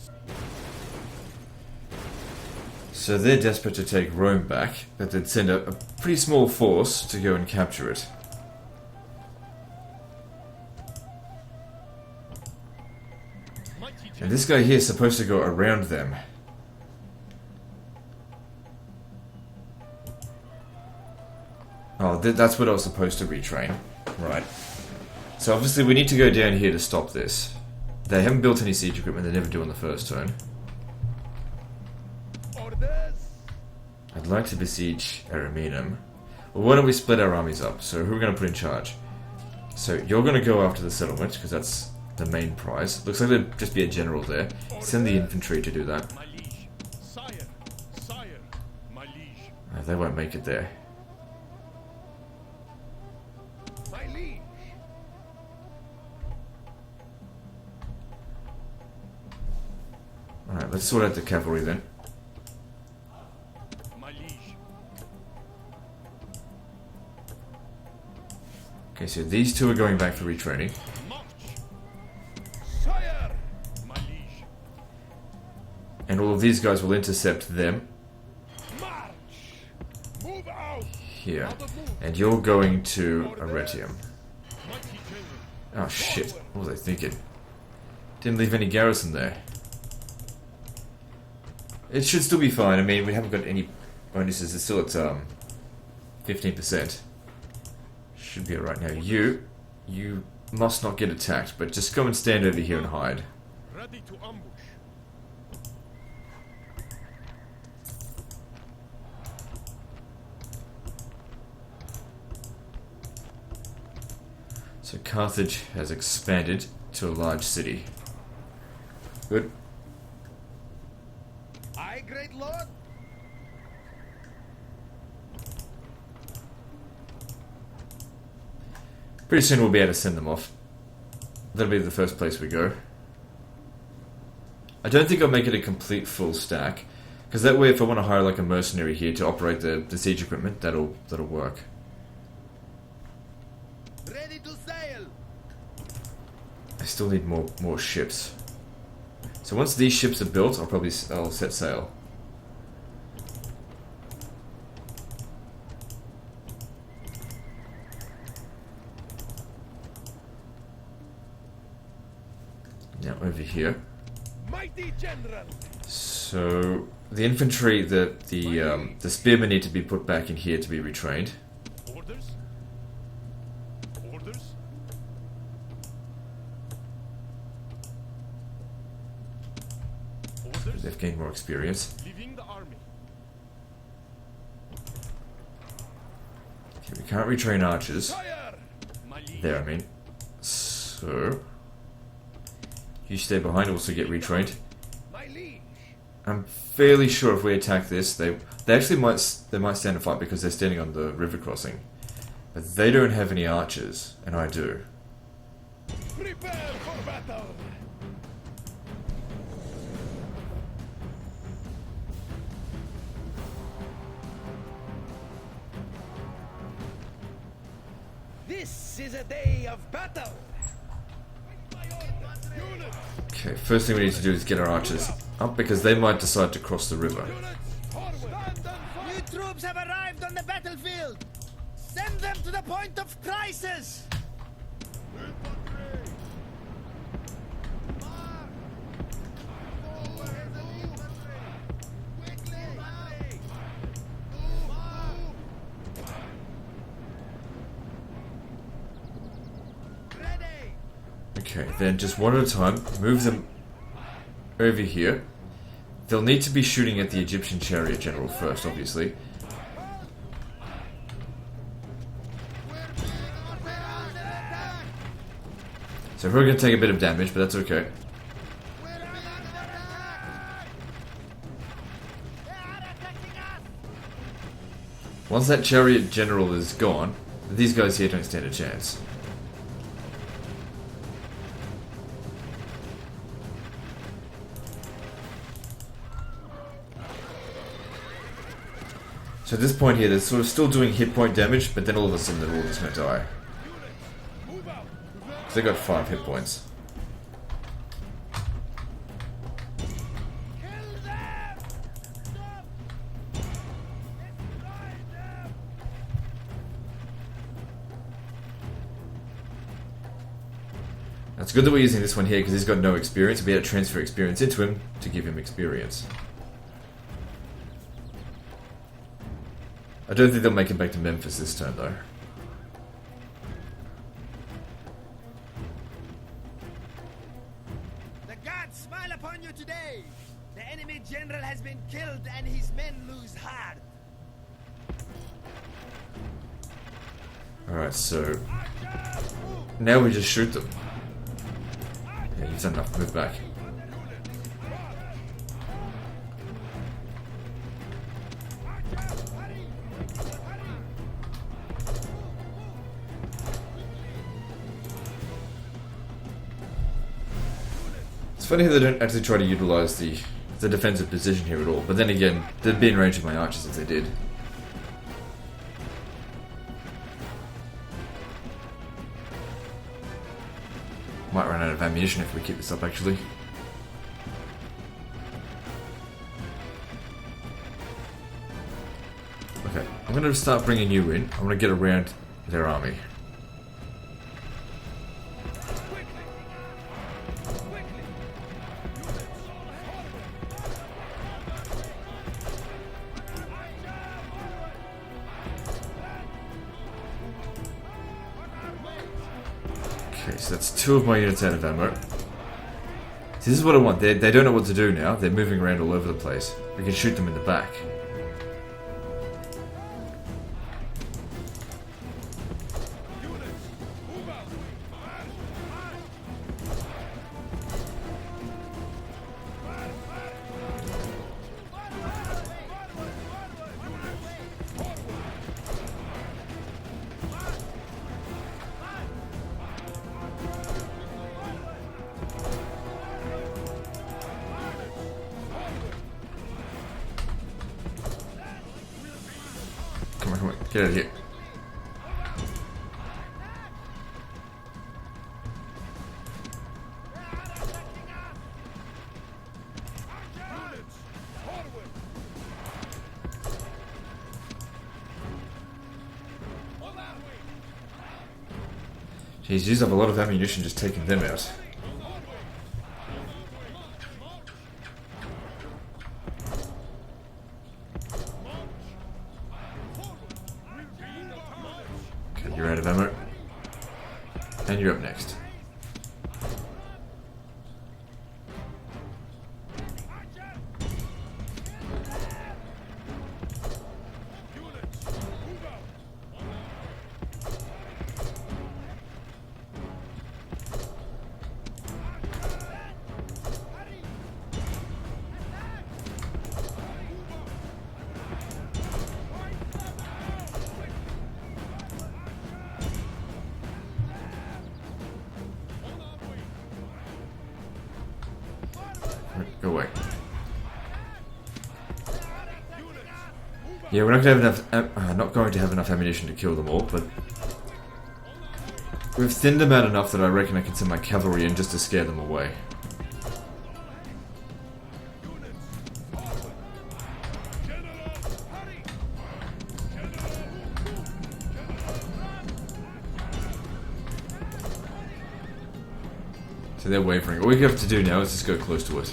So they're desperate to take Rome back, but they'd send a pretty small force to go and capture it. And this guy here is supposed to go around them. Oh, that's what I was supposed to retrain. Right. So obviously we need to go down here to stop this. They haven't built any siege equipment, they never do on the first turn. I'd like to besiege Ariminum. Well, why don't we split our armies up? So who are we going to put in charge? So you're going to go after the settlement, because that's the main prize. Looks like there'd just be a general there. Send the infantry to do that. My liege. Sire, my liege. They won't make it there. My liege. Alright, let's sort out the cavalry then. My liege. Okay, so these two are going back for retraining. Sire, my liege. And all of these guys will intercept them March. Move out. here. And you're going to Arretium. Mighty general. Oh shit, what was I thinking? Didn't leave any garrison there. It should still be fine. I mean, we haven't got any bonuses. It's still at 15%. Should be alright now. You must not get attacked, but just go and stand over here and hide. Ready to ambush. So Carthage has expanded to a large city. Good. Aye, great lord. Pretty soon we'll be able to send them off. That'll be the first place we go. I don't think I'll make it a complete full stack, because that way if I want to hire like a mercenary here to operate the siege equipment, that'll work. Ready to sail. I still need more ships. So once these ships are built, I'll set sail. Now over here. Mighty general. So the infantry, the spearmen need to be put back in here to be retrained. Orders. Orders. Orders. They've gained more experience. Leaving the army. Okay, we can't retrain archers. Fire. My liege. There, I mean. So you stay behind, also get retrained. My liege. I'm fairly sure if we attack this, they actually might stand a fight because they're standing on the river crossing, but they don't have any archers, and I do. Prepare for battle. This is a day of battle. Units. Okay, first thing we need to do is get our archers up because they might decide to cross the river. Units. Forward. New troops have arrived on the battlefield. Send them to the point of crisis. Okay, then just one at a time, move them over here. They'll need to be shooting at the Egyptian chariot general first, obviously. So we're going to take a bit of damage, but that's okay. Once that chariot general is gone, these guys here don't stand a chance. So at this point here, they're sort of still doing hit point damage, but then all of a sudden they're all just going to die. Because they got 5 hit points. It's good that we're using this one here because he's got no experience. We'll be able to transfer experience into him to give him experience. I don't think they'll make it back to Memphis this turn, though. The gods smile upon you today. The enemy general has been killed and his men lose heart. Alright, so now we just shoot them. Yeah, he's done enough. Move back. It's funny how they don't actually try to utilize the defensive position here at all, but then again, they'd be in range of my archers if they did. Might run out of ammunition if we keep this up, actually. Okay, I'm going to start bringing you in. I'm going to get around their army. Okay, so that's 2 of my units out of ammo. See, this is what I want. They don't know what to do now. They're moving around all over the place. We can shoot them in the back. Come on, get out of here. Jeez, you have a lot of ammunition just taking them out. Okay, you're out of ammo. And you're up next. Go away. Yeah, we're not going to have enough. Not going to have enough ammunition to kill them all, but we've thinned them out enough that I reckon I can send my cavalry in just to scare them away. So they're wavering. All we have to do now is just go close to it.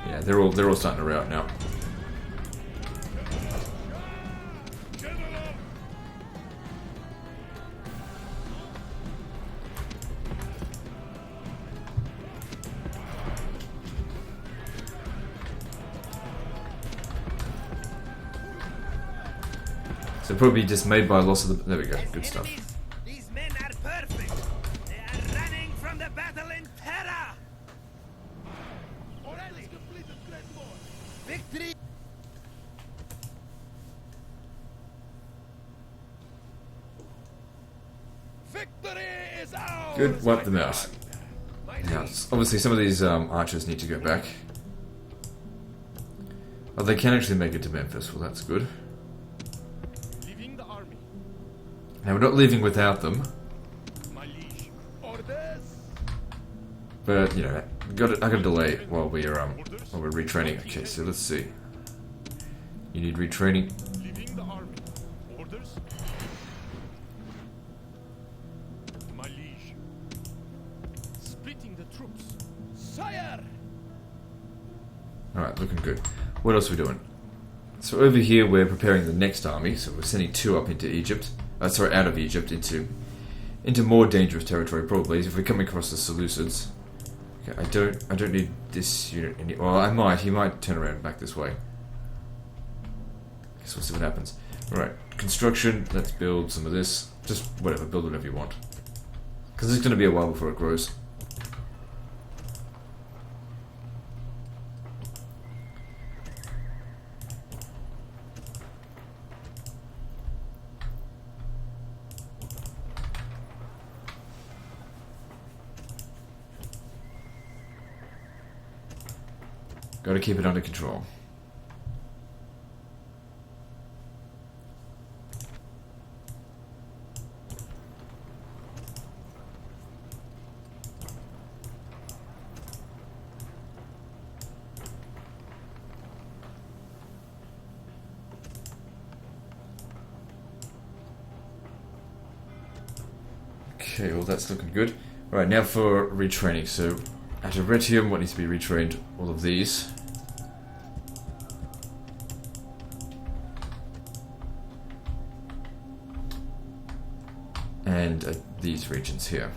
Yeah, Yeah, they're all starting to rout now. So probably dismayed by loss of the. There we go. Good stuff. Enemies, these men are perfect. They are running from the battle in terror. Already completed great war. Victory. Victory is ours! Good. Wipe them my out. friend. Now, obviously, some of these archers need to go back. Oh, they can actually make it to Memphis. Well, that's good. Leaving the army. Now we're not leaving without them, My liege. Orders. but you know, I got a delay while we're retraining. Okay, so let's see. You need retraining. Leaving the army. Orders. My liege. Splitting the troops. Sire! All right, looking good. What else are we doing? So over here we're preparing the next army. So we're sending 2 up into Egypt. Sorry, out of Egypt into more dangerous territory. Probably if we're coming across the Seleucids. Okay, I don't need this unit. Well, I might. He might turn around and back this way. Guess we'll see what happens. All right, construction. Let's build some of this. Just whatever. Build whatever you want. Because it's going to be a while before it grows. Got to keep it under control. Okay, well that's looking good. Right, now for retraining. So, at Arretium, what needs to be retrained? All of these. And these regions here.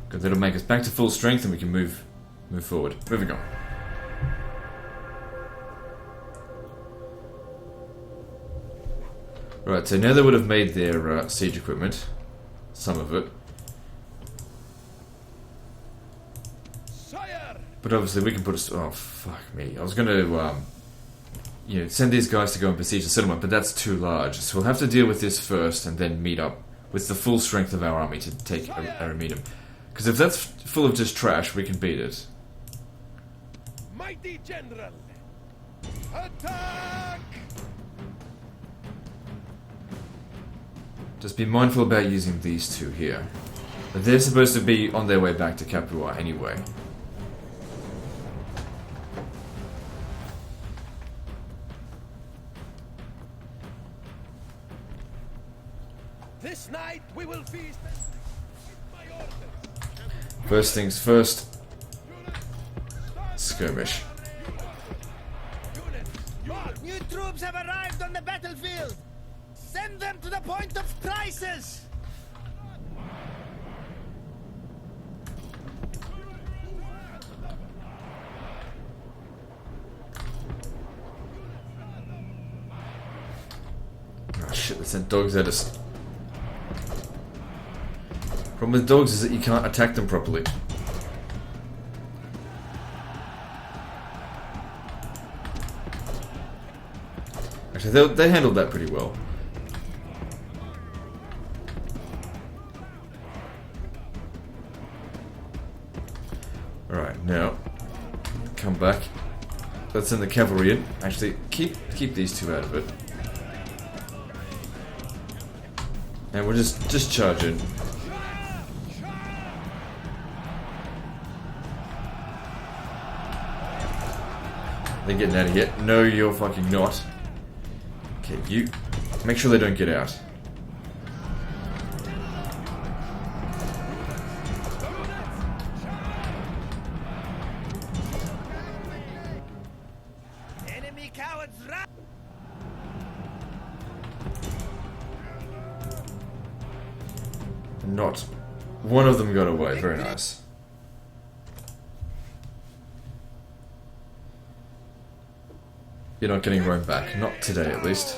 Good, that'll make us back to full strength and we can move forward. Moving on. Right, so now they would have made their siege equipment. Some of it. Sire! But obviously we can put a... Oh, fuck me. I was going to, you know, send these guys to go and besiege the settlement, but that's too large. So we'll have to deal with this first and then meet up with the full strength of our army to take Ariminum. Because if that's full of just trash, we can beat it. Mighty general! Attack! Just be mindful about using these two here. But they're supposed to be on their way back to Capua anyway. This night we will feast with my orders. First things first, skirmish. New troops have arrived on the battlefield. Send them to the point of crisis. Oh shit, they sent dogs at us. Problem with dogs is that you can't attack them properly. Actually, they handled that pretty well. Alright, now, come back. Let's send the cavalry in. Actually, keep these two out of it. And we'll just charge in. They're getting out of here. No, you're fucking not. Okay, you... Make sure they don't get out. Not one of them got away. Very nice. You're not getting Rome back. Not today, at least.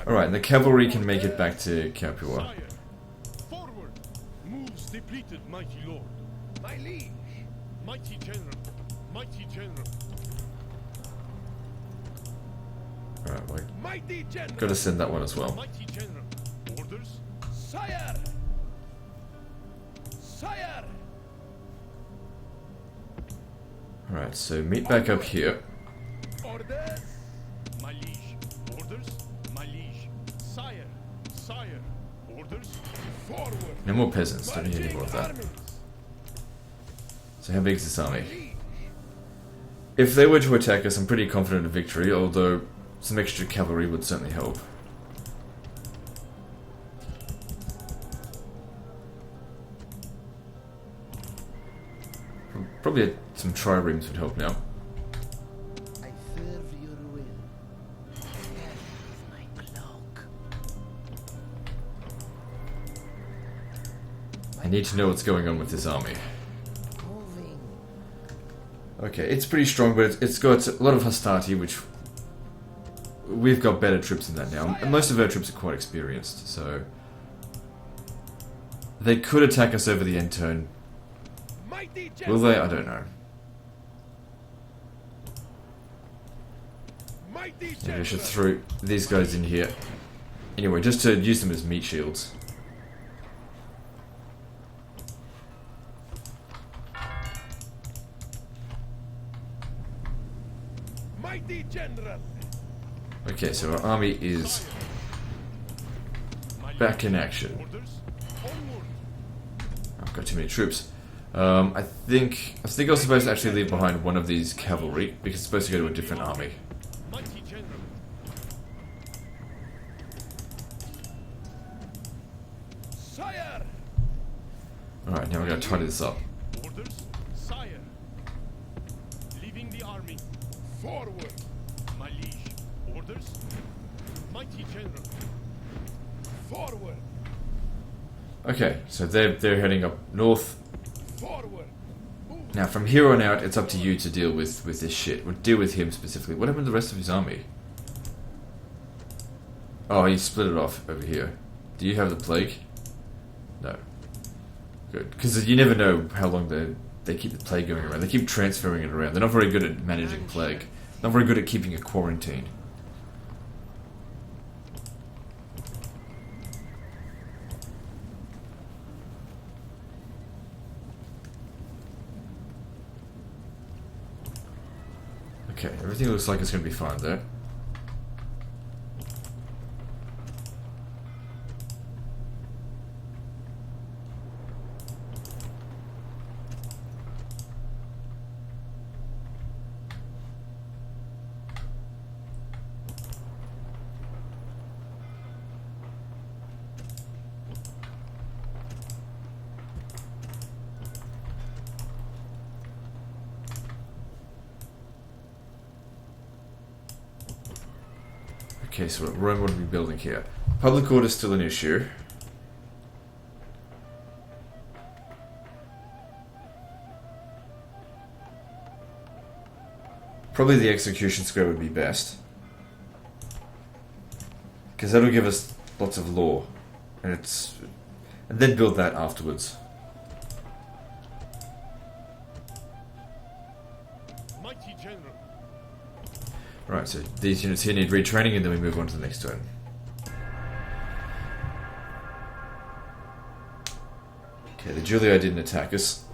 Alright, and the cavalry can make it back to Capua. Sire, forward! Moves depleted, mighty lord. My liege. Mighty general. Mighty general. Alright, well, Mighty general. gotta send that one as well. Mighty general. Orders? Sire. Sire. Alright, so meet back up here. Orders. My liege. Orders? My liege. Sire. Sire. Orders? Forward. No more peasants, don't need any more of that. Armies. So how big is this army? If they were to attack us, I'm pretty confident of victory, although some extra cavalry would certainly help. Probably some triremes would help now. I serve your will. Here is my cloak. I need to know what's going on with this army. Moving. Okay, it's pretty strong, but it's got a lot of hostility, which we've got better troops than that now. And most of our troops are quite experienced, so they could attack us over the end turn. Mighty Will general. they? I don't know. Mighty Maybe I general. should throw these guys in here. Anyway, just to use them as meat shields. Mighty general. Okay, so our army is back in action. Orders? Onward! I've got too many troops. I think I was supposed to actually leave behind one of these cavalry because it's supposed to go to a different army. Mighty general. Sire. Alright, now we gotta tidy this up. Orders? Sire. Leaving the army. Forward. My liege. Orders? Mighty general. Forward. Okay, so they're heading up north. Forward. Move. Now from here on out, it's up to you to deal with this shit. We'll deal with him specifically. What happened to the rest of his army? Oh, he split it off over here. Do you have the plague? No. Good, because you never know how long they keep the plague going around. They keep transferring it around. They're not very good at managing plague. Not very good at keeping a quarantine. Okay, everything looks like it's going to be fine there. Okay, so what Rome would be building here. Public order is still an issue. Probably the execution square would be best. Because that'll give us lots of law. And then build that afterwards. Mighty general. Right, so these units here need retraining and then we move on to the next turn. Okay, the Julii didn't attack us.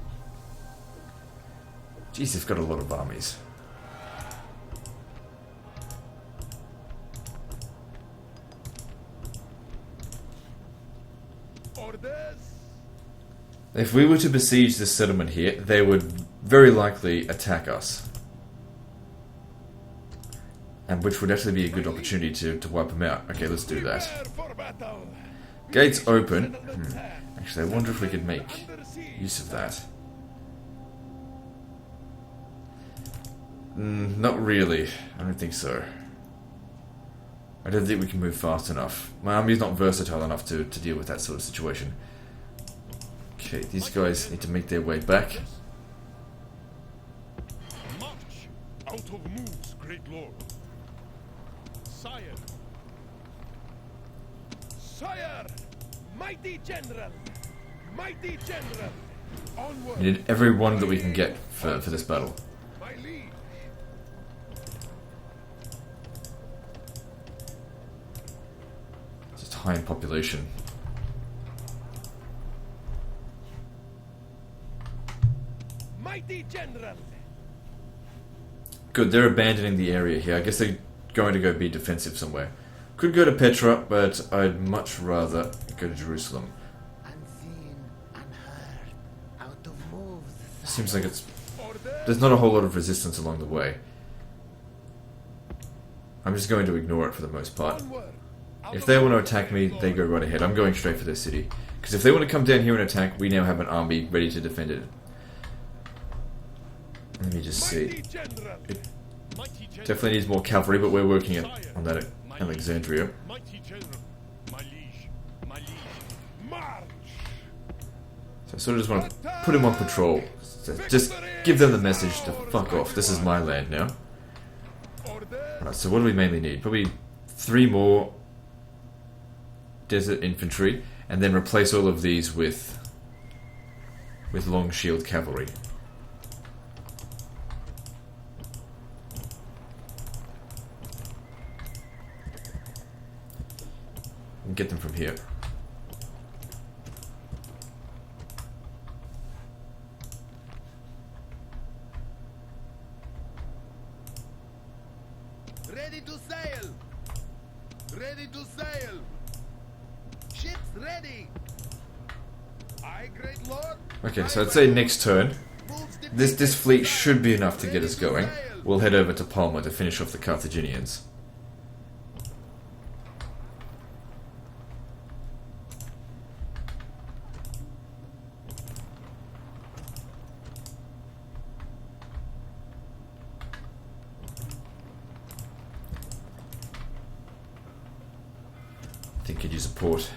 Jeez, they've got a lot of armies. Orders. If we were to besiege this settlement here, they would very likely attack us. And which would actually be a good opportunity to wipe them out. Okay, let's do that. Prepare for battle. Gates open. General attack. Actually, I wonder if we could make Under siege. use of that. Not really. I don't think so. I don't think we can move fast enough. My army's not versatile enough to deal with that sort of situation. Okay, these guys need to make their way back. March! Out of moves, great lord. Sire! Sire! Mighty general! Mighty general! Onward! We need every one that we can get for this battle. My liege! It's just high in population. Mighty general! Good, they're abandoning the area here. I guess they're going to go be defensive somewhere. Could go to Petra, but I'd much rather go to Jerusalem. Unseen, unheard, out of moves. Seems like it's... Order! There's not a whole lot of resistance along the way. I'm just going to ignore it for the most part. Onward! If they want to attack me, they go right ahead. I'm going straight for their city. Because if they want to come down here and attack, we now have an army ready to defend it. Let me just see. Mighty general! Mighty general. Definitely needs more cavalry, but we're working on that at Alexandria. Mighty general. My liege. My liege. March! So I sort of just want to put him on patrol. Just give them the message to fuck off. This is my land now. Order! Right, so what do we mainly need? Probably 3 more desert infantry, and then replace all of these with long shield cavalry. And get them from here. Ready to sail! Ready to sail! Ships ready! Aye, great lord! Okay, so I'd say next turn, this fleet should be enough to get us going. We'll head over to Palma to finish off the Carthaginians. I think could use a port.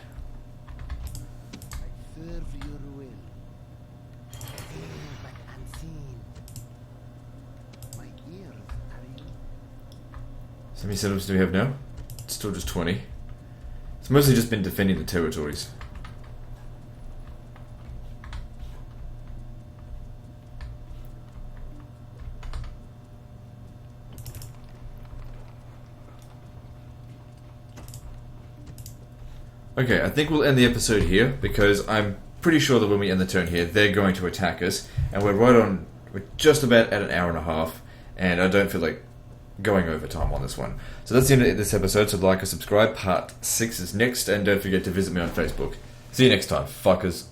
Serve your will. Seen but unseen. My ears are you. So how many settlements do we have now? It's still just 20. It's mostly just been defending the territories. Okay, I think we'll end the episode here, because I'm pretty sure that when we end the turn here, they're going to attack us, and we're just about at an hour and a half, and I don't feel like going over time on this one. So that's the end of this episode, so like and subscribe. Part 6 is next, and don't forget to visit me on Facebook. See you next time, fuckers.